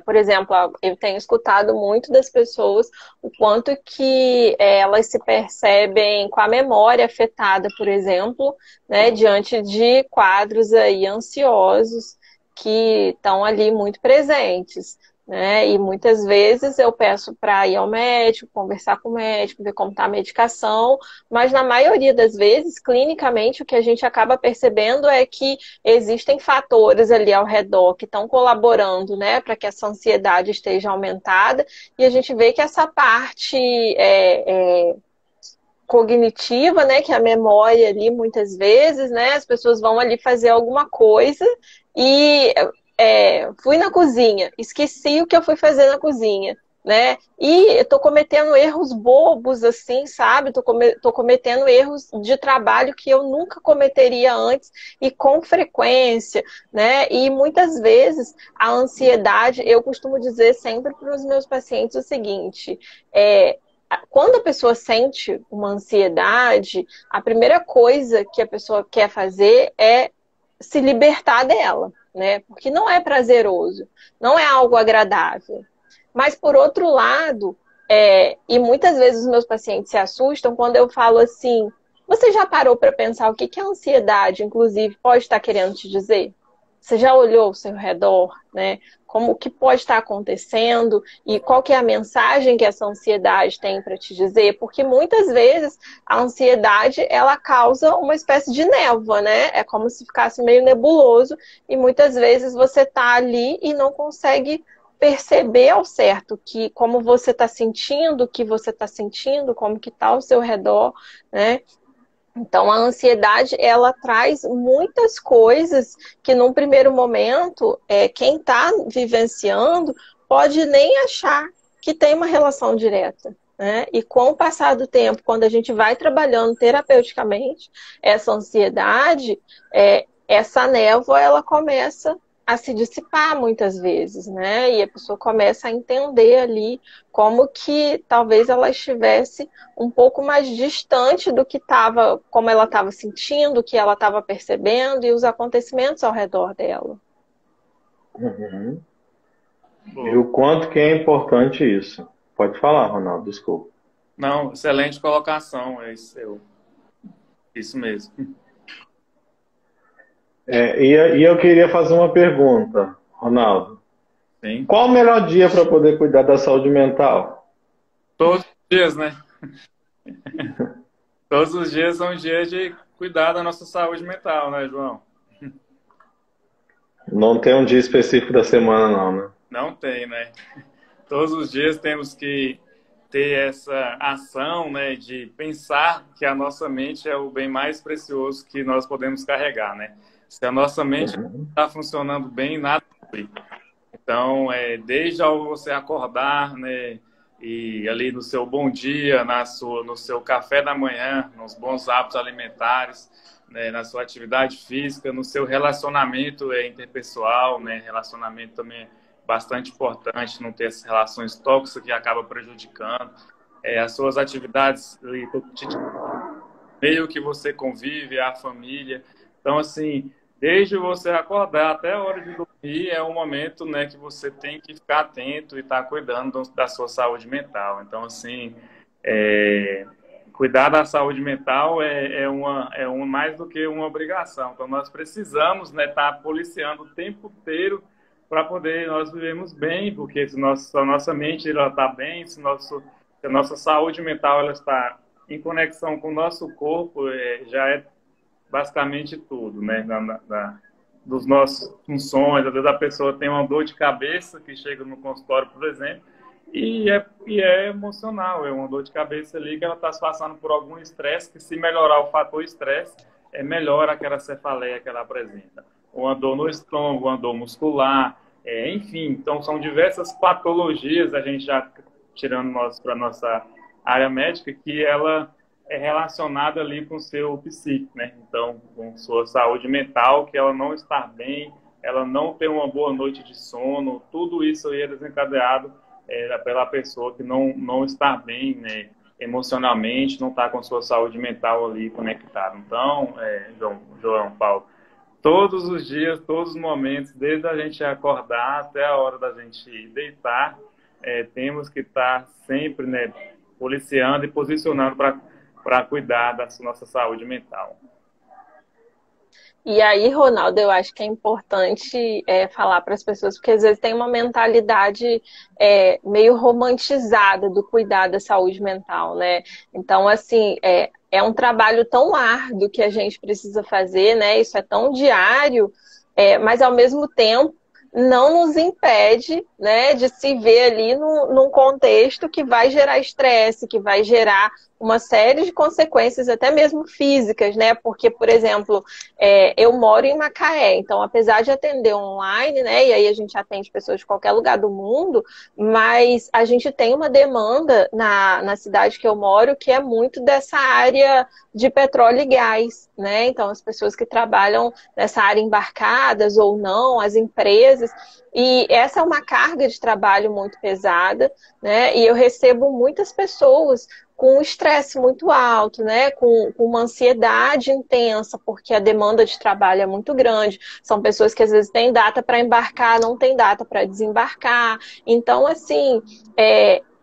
Por exemplo, eu tenho escutado muito das pessoas o quanto que elas se percebem com a memória afetada, por exemplo, né, diante de quadros aí ansiosos que estão ali muito presentes. Né? E muitas vezes eu peço para ir ao médico, conversar com o médico, ver como está a medicação, mas na maioria das vezes, clinicamente, o que a gente acaba percebendo é que existem fatores ali ao redor que estão colaborando, né, para que essa ansiedade esteja aumentada, e a gente vê que essa parte cognitiva, né, que é a memória ali, muitas vezes, né, as pessoas vão ali fazer alguma coisa e... fui na cozinha, esqueci o que eu fui fazer na cozinha, né? E eu tô cometendo erros bobos, assim, sabe? Tô cometendo erros de trabalho que eu nunca cometeria antes e com frequência, né? E muitas vezes a ansiedade, eu costumo dizer sempre para os meus pacientes o seguinte, quando a pessoa sente uma ansiedade, a primeira coisa que a pessoa quer fazer é se libertar dela. Né? Porque não é prazeroso, não é algo agradável. Mas, por outro lado, e muitas vezes os meus pacientes se assustam quando eu falo assim, você já parou para pensar o que a ansiedade, inclusive, pode estar querendo te dizer? Você já olhou ao seu redor, né? Como o que pode estar acontecendo e qual que é a mensagem que essa ansiedade tem para te dizer? Porque muitas vezes a ansiedade ela causa uma espécie de névoa, né? É como se ficasse meio nebuloso e muitas vezes você está ali e não consegue perceber ao certo que como você está sentindo, o que você está sentindo, como que está ao seu redor, né? Então, a ansiedade, ela traz muitas coisas que, num primeiro momento, quem está vivenciando pode nem achar que tem uma relação direta, né? E com o passar do tempo, quando a gente vai trabalhando terapeuticamente essa ansiedade, essa névoa, ela começa a se dissipar muitas vezes, né? E a pessoa começa a entender ali como que talvez ela estivesse um pouco mais distante do que estava, como ela estava sentindo, o que ela estava percebendo e os acontecimentos ao redor dela. Uhum. E o quanto que é importante isso? Pode falar, Ronaldo, desculpa. Não, excelente colocação, isso mesmo. E eu queria fazer uma pergunta, Ronaldo. Sim. Qual o melhor dia para poder cuidar da saúde mental? Todos os dias, né? Todos os dias são dias de cuidar da nossa saúde mental, né, João? Não tem um dia específico da semana, não, né? Não tem, né? Todos os dias temos que ter essa ação, né, de pensar que a nossa mente é o bem mais precioso que nós podemos carregar, né? Se a nossa mente está funcionando bem, nada flui. Então, desde ao você acordar, né, e ali no seu bom dia, no seu café da manhã, nos bons hábitos alimentares, né, na sua atividade física, no seu relacionamento interpessoal, né, relacionamento também é bastante importante, não ter essas relações tóxicas que acaba prejudicando, as suas atividades meio que você convive, a família. Então, assim, desde você acordar até a hora de dormir é um momento, né, que você tem que ficar atento e estar cuidando da sua saúde mental. Então, assim, cuidar da saúde mental é mais do que uma obrigação. Então, nós precisamos, né, estar policiando o tempo inteiro para poder nós vivermos bem, porque se a nossa mente está bem, se a nossa saúde mental ela está em conexão com o nosso corpo, já é basicamente tudo, né? Dos nossos funções. Às vezes a pessoa tem uma dor de cabeça que chega no consultório, por exemplo, e é emocional, é uma dor de cabeça ali que ela está passando por algum estresse, que se melhorar o fator estresse, melhora aquela cefaleia que ela apresenta. Uma dor no estômago, uma dor muscular, enfim. Então, são diversas patologias, a gente já tirando para a nossa área médica, que ela é relacionada ali com o seu psíquico, né? Então, com sua saúde mental, que ela não está bem, ela não tem uma boa noite de sono, tudo isso aí é desencadeado pela pessoa que não está bem, né, emocionalmente, não está com sua saúde mental ali conectada. Então, João Paulo, todos os dias, todos os momentos, desde a gente acordar até a hora da gente deitar, temos que estar sempre, né, policiando e posicionando para cuidar da nossa saúde mental. E aí, Ronaldo, eu acho que é importante falar para as pessoas, porque às vezes tem uma mentalidade meio romantizada do cuidar da saúde mental, né? Então, assim, é um trabalho tão árduo que a gente precisa fazer, né? Isso é tão diário, mas ao mesmo tempo não nos impede, né, de se ver ali num contexto que vai gerar estresse, que vai gerar uma série de consequências, até mesmo físicas, né? Porque, por exemplo, eu moro em Macaé, então, apesar de atender online, né, e aí a gente atende pessoas de qualquer lugar do mundo, mas a gente tem uma demanda na cidade que eu moro que é muito dessa área de petróleo e gás, né? Então, as pessoas que trabalham nessa área embarcadas ou não, as empresas, e essa é uma carga de trabalho muito pesada, né? E eu recebo muitas pessoas com um estresse muito alto, né? Com uma ansiedade intensa, porque a demanda de trabalho é muito grande. São pessoas que às vezes têm data para embarcar, não tem data para desembarcar. Então, assim,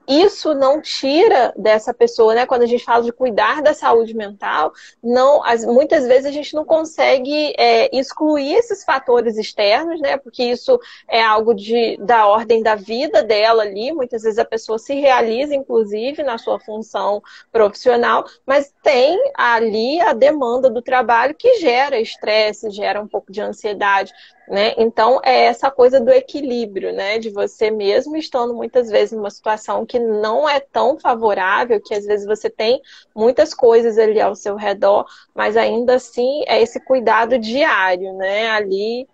isso não tira dessa pessoa, né? Quando a gente fala de cuidar da saúde mental, não, muitas vezes a gente não consegue excluir esses fatores externos, né? Porque isso é algo da ordem da vida dela ali. Muitas vezes a pessoa se realiza, inclusive, na sua função profissional, mas tem ali a demanda do trabalho que gera estresse, gera um pouco de ansiedade. Né? Então, é essa coisa do equilíbrio, né? De você mesmo estando muitas vezes numa situação que não é tão favorável, que às vezes você tem muitas coisas ali ao seu redor, mas ainda assim é esse cuidado diário, né? Ali,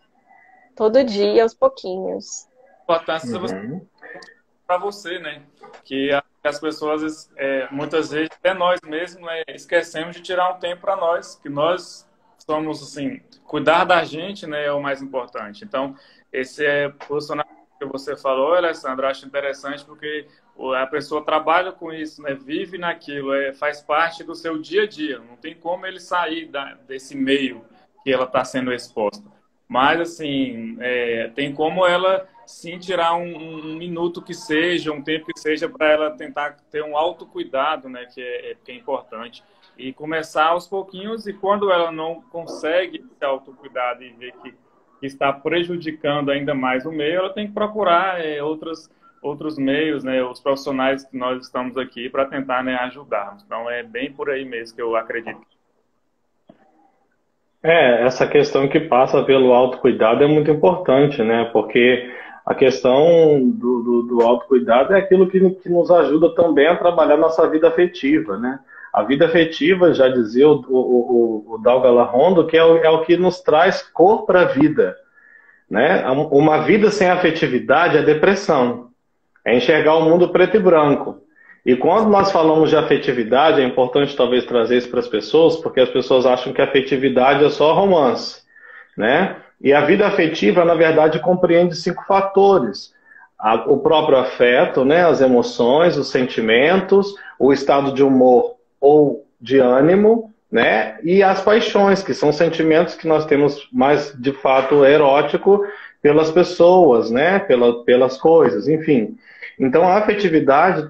todo dia, aos pouquinhos. Importância Uhum. para você, né? Que as pessoas, muitas vezes, até nós mesmos, né, esquecemos de tirar um tempo para nós, que nós somos, assim, cuidar da gente, né, é o mais importante. Então, esse posicionamento que você falou, Alessandro, eu acho interessante porque a pessoa trabalha com isso, né, vive naquilo, faz parte do seu dia a dia. Não tem como ele sair desse meio que ela está sendo exposta. Mas, assim, tem como ela, sim, tirar um minuto que seja, um tempo que seja, para ela tentar ter um autocuidado, né, que é importante. E começar aos pouquinhos, e quando ela não consegue esse autocuidado e ver que está prejudicando ainda mais o meio, ela tem que procurar outros meios, né, os profissionais que nós estamos aqui para tentar, né, ajudarmos. Então, é bem por aí mesmo que eu acredito. Essa questão que passa pelo autocuidado é muito importante, né? Porque a questão do autocuidado é aquilo que nos ajuda também a trabalhar nossa vida afetiva, né? A vida afetiva, já dizia o Dalgala Rondo, que é o que nos traz cor para a vida, né? Uma vida sem afetividade é depressão. É enxergar o mundo preto e branco. E quando nós falamos de afetividade, é importante talvez trazer isso para as pessoas, porque as pessoas acham que afetividade é só romance, né? E a vida afetiva, na verdade, compreende 5 fatores. O próprio afeto, né? As emoções, os sentimentos, o estado de humor ou de ânimo, né? E as paixões, que são sentimentos que nós temos mais, de fato, erótico pelas pessoas, né? Pelas coisas, enfim. Então, a afetividade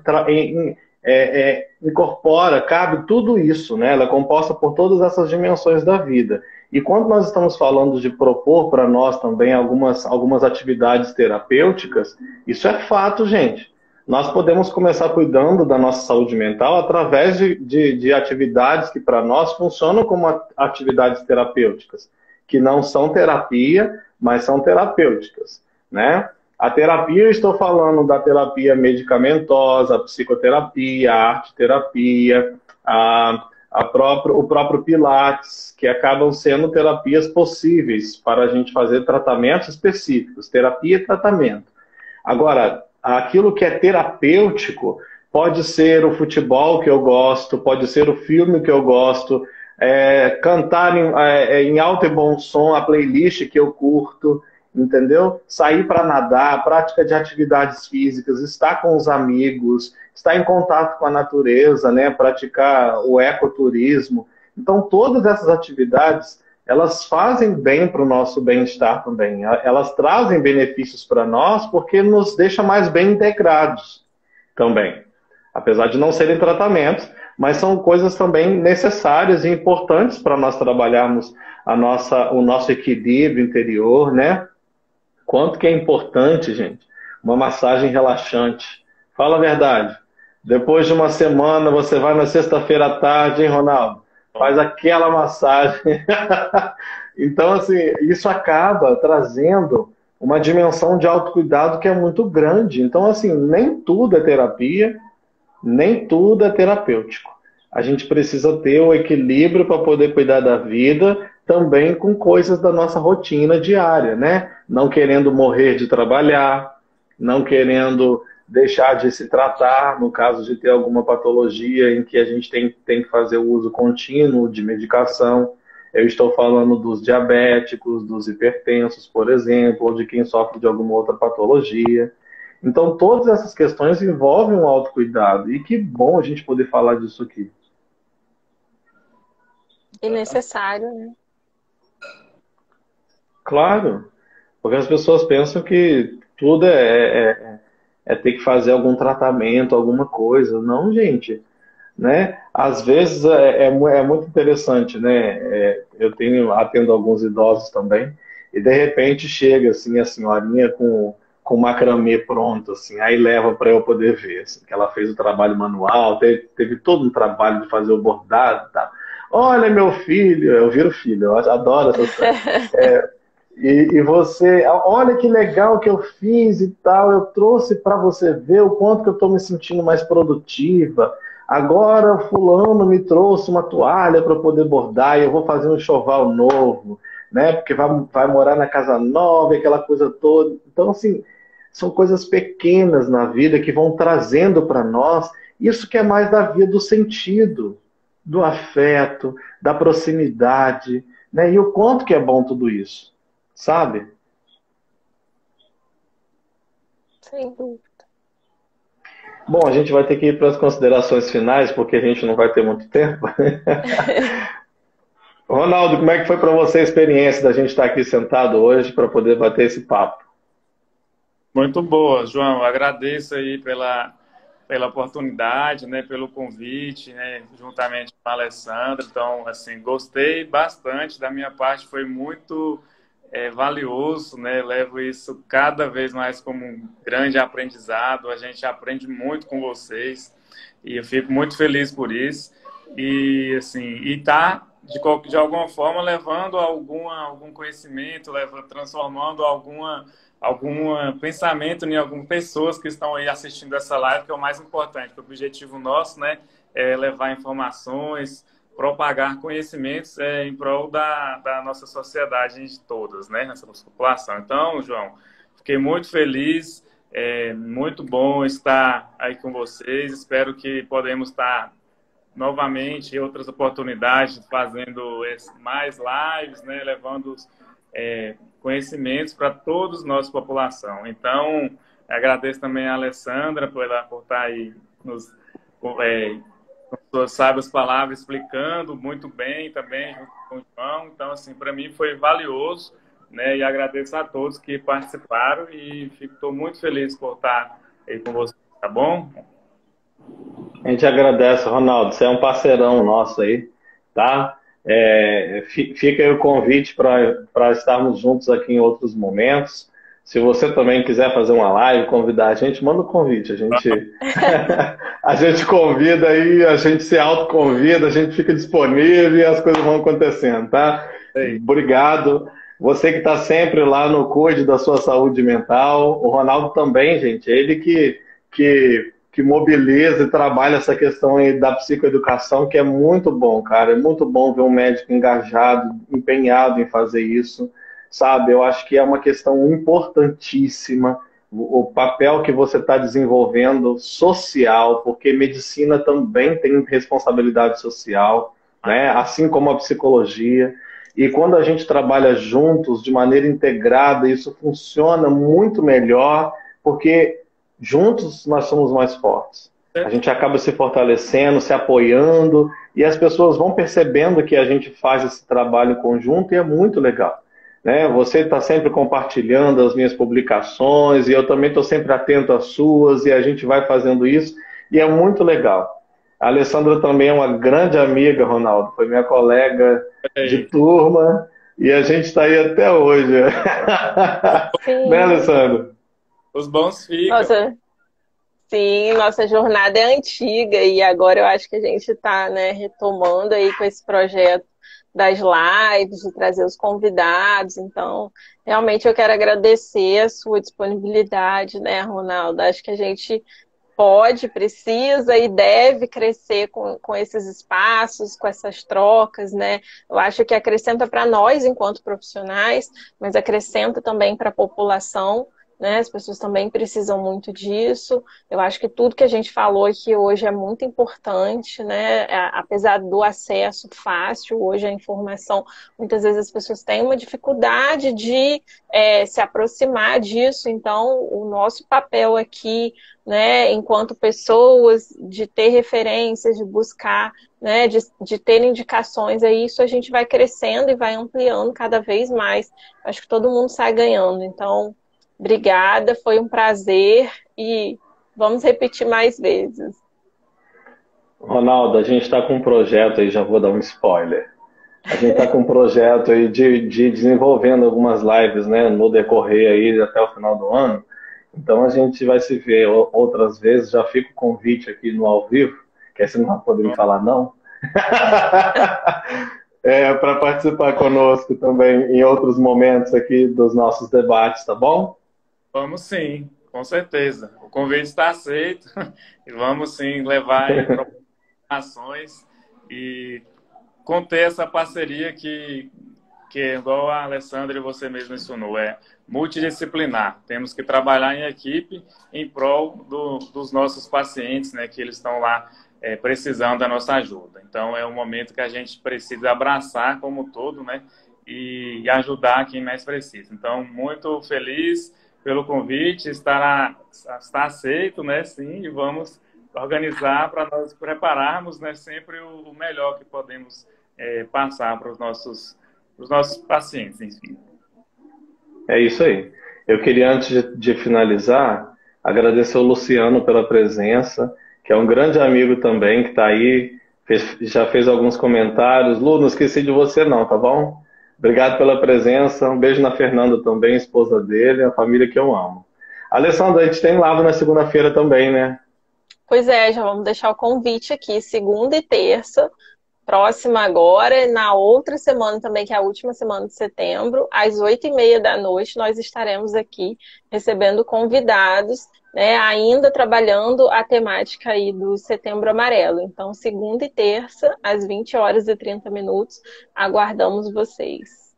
incorpora, cabe tudo isso, né? Ela é composta por todas essas dimensões da vida. E quando nós estamos falando de propor para nós também algumas atividades terapêuticas, isso é fato, gente. Nós podemos começar cuidando da nossa saúde mental através de atividades que para nós funcionam como atividades terapêuticas, que não são terapia, mas são terapêuticas, né? A terapia, eu estou falando da terapia medicamentosa, a psicoterapia, a arte-terapia, o próprio Pilates, que acabam sendo terapias possíveis para a gente fazer tratamentos específicos, terapia e tratamento. Agora, aquilo que é terapêutico pode ser o futebol que eu gosto, pode ser o filme que eu gosto, cantar em alto e bom som a playlist que eu curto, entendeu? Sair para nadar, prática de atividades físicas, estar com os amigos, estar em contato com a natureza, né? Praticar o ecoturismo. Então, todas essas atividades, elas fazem bem para o nosso bem-estar também. Elas trazem benefícios para nós porque nos deixa mais bem integrados também. Apesar de não serem tratamentos, mas são coisas também necessárias e importantes para nós trabalharmos o nosso equilíbrio interior, né? Quanto que é importante, gente, uma massagem relaxante. Fala a verdade. Depois de uma semana, você vai na sexta-feira à tarde, hein, Ronaldo? Faz aquela massagem. Então, assim, isso acaba trazendo uma dimensão de autocuidado que é muito grande. Então, assim, nem tudo é terapia, nem tudo é terapêutico. A gente precisa ter o equilíbrio para poder cuidar da vida, também com coisas da nossa rotina diária, né? Não querendo morrer de trabalhar, não querendo deixar de se tratar, no caso de ter alguma patologia em que a gente tem que fazer o uso contínuo de medicação. Eu estou falando dos diabéticos, dos hipertensos, por exemplo, ou de quem sofre de alguma outra patologia. Então, todas essas questões envolvem um autocuidado. E que bom a gente poder falar disso aqui. E necessário, né? Claro, porque as pessoas pensam que tudo é ter que fazer algum tratamento, alguma coisa. Não, gente, né? Às vezes é muito interessante, né? Eu atendo alguns idosos também, e de repente chega assim a senhorinha com macramê pronto, assim, aí leva para eu poder ver, assim, que ela fez o trabalho manual, teve todo um trabalho de fazer o bordado, e tal. Olha, meu filho, eu viro filho, eu adoro essas coisas. E você, olha que legal que eu fiz e tal, eu trouxe para você ver o quanto que eu estou me sentindo mais produtiva. Agora o fulano me trouxe uma toalha para poder bordar e eu vou fazer um enxoval novo, né? Porque vai morar na casa nova e aquela coisa toda. Então, assim, são coisas pequenas na vida que vão trazendo para nós isso que é mais da vida, do sentido, do afeto, da proximidade, né? E o quanto que é bom tudo isso, sabe? Sem dúvida. Bom, a gente vai ter que ir para as considerações finais, porque a gente não vai ter muito tempo. Ronaldo, como é que foi para você a experiência da gente estar aqui sentado hoje para poder bater esse papo? Muito boa, João. Agradeço aí pela oportunidade, né, pelo convite, né, juntamente com a Alessandra. Então, assim, gostei bastante. Da minha parte, foi muito valioso, né? Levo isso cada vez mais como um grande aprendizado. A gente aprende muito com vocês e eu fico muito feliz por isso. E assim, de alguma forma levando algum conhecimento, transformando algum pensamento em algumas pessoas que estão aí assistindo essa live, que é o mais importante. O objetivo nosso, né, é levar informações, propagar conhecimentos em prol da nossa sociedade de todas, né, nessa nossa população. Então, João, fiquei muito feliz, muito bom estar aí com vocês. Espero que podemos estar novamente em outras oportunidades fazendo mais lives, né, levando conhecimentos para todos nossa população. Então, agradeço também a Alessandra por estar aí com suas sábias palavras explicando muito bem também junto com o João. Então, assim, para mim foi valioso, né? E agradeço a todos que participaram e estou muito feliz por estar aí com vocês, tá bom? A gente agradece, Ronaldo. Você é um parceirão nosso aí, tá? Fica aí o convite para estarmos juntos aqui em outros momentos. Se você também quiser fazer uma live, convidar a gente, manda um convite. A gente convida aí, a gente se autoconvida, a gente fica disponível e as coisas vão acontecendo, tá? Obrigado. Você que está sempre lá no cuide da sua saúde mental. O Ronaldo também, gente. Ele que mobiliza e trabalha essa questão aí da psicoeducação, que é muito bom, cara. É muito bom ver um médico engajado, empenhado em fazer isso, sabe? Eu acho que é uma questão importantíssima o papel que você está desenvolvendo social, porque medicina também tem responsabilidade social, né? Assim como a psicologia. E quando a gente trabalha juntos, de maneira integrada, isso funciona muito melhor, porque juntos nós somos mais fortes. A gente acaba se fortalecendo, se apoiando, e as pessoas vão percebendo que a gente faz esse trabalho em conjunto e é muito legal, né? Você está sempre compartilhando as minhas publicações e eu também estou sempre atento às suas e a gente vai fazendo isso e é muito legal. A Alessandra também é uma grande amiga, Ronaldo, foi minha colega de turma e a gente está aí até hoje. Né, Alessandra? Os bons ficam. Nossa, sim, nossa jornada é antiga e agora eu acho que a gente está, né, retomando aí com esse projeto das lives, de trazer os convidados. Então, realmente eu quero agradecer a sua disponibilidade, né, Ronaldo? Acho que a gente pode, precisa e deve crescer com esses espaços, com essas trocas, né? Eu acho que acrescenta para nós enquanto profissionais, mas acrescenta também para a população, né? As pessoas também precisam muito disso. Eu acho que tudo que a gente falou aqui hoje é muito importante, né? Apesar do acesso fácil, hoje a informação, muitas vezes as pessoas têm uma dificuldade de se aproximar disso. Então, o nosso papel aqui, né, enquanto pessoas, de ter referências, de buscar, né, de ter indicações, aí isso a gente vai crescendo e vai ampliando cada vez mais. Acho que todo mundo sai ganhando. Então, obrigada, foi um prazer e vamos repetir mais vezes. Ronaldo, a gente está com um projeto aí, já vou dar um spoiler. A gente está com um projeto aí de desenvolvendo algumas lives, né, no decorrer aí até o final do ano. Então a gente vai se ver outras vezes. Já fica o convite aqui no ao vivo, que aí você não vai poder me falar não. Para participar conosco também em outros momentos aqui dos nossos debates, tá bom? Vamos sim, com certeza. O convite está aceito e vamos sim levar informações e conter essa parceria que igual a Alessandra e você mesmo mencionou, é multidisciplinar. Temos que trabalhar em equipe em prol dos nossos pacientes, né, que eles estão lá precisando da nossa ajuda. Então, é um momento que a gente precisa abraçar como um todo, né, e ajudar quem mais precisa. Então, muito feliz pelo convite, está aceito, né, sim, e vamos organizar para nós prepararmos, né, sempre o melhor que podemos passar para os nossos pacientes, enfim. É isso aí. Eu queria, antes de finalizar, agradecer ao Luciano pela presença, que é um grande amigo também, que está aí, já fez alguns comentários. Lu, não esqueci de você não, tá bom? Obrigado pela presença. Um beijo na Fernanda também, esposa dele, a família que eu amo. Alessandra, a gente tem live na segunda-feira também, né? Pois é, já vamos deixar o convite aqui, segunda e terça, próxima agora, e na outra semana também, que é a última semana de setembro, às 8h30 da noite, nós estaremos aqui recebendo convidados, né, ainda trabalhando a temática aí do Setembro Amarelo. Então, segunda e terça, às 20h30, aguardamos vocês.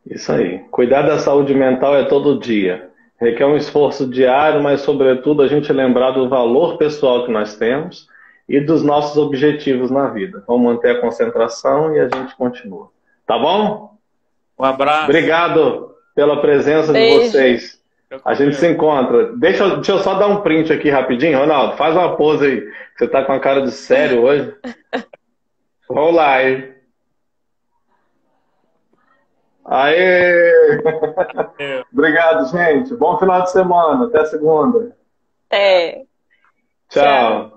Isso aí. Cuidar da saúde mental é todo dia. Requer um esforço diário, mas, sobretudo, a gente lembrar do valor pessoal que nós temos e dos nossos objetivos na vida. Vamos manter a concentração e a gente continua. Tá bom? Um abraço. Obrigado pela presença de vocês. A gente se encontra. Deixa eu só dar um print aqui rapidinho. Ronaldo, faz uma pose aí. Você tá com a cara de sério hoje. Vamos lá, hein? Aê! Obrigado, gente. Bom final de semana. Até segunda. Tchau. Tchau.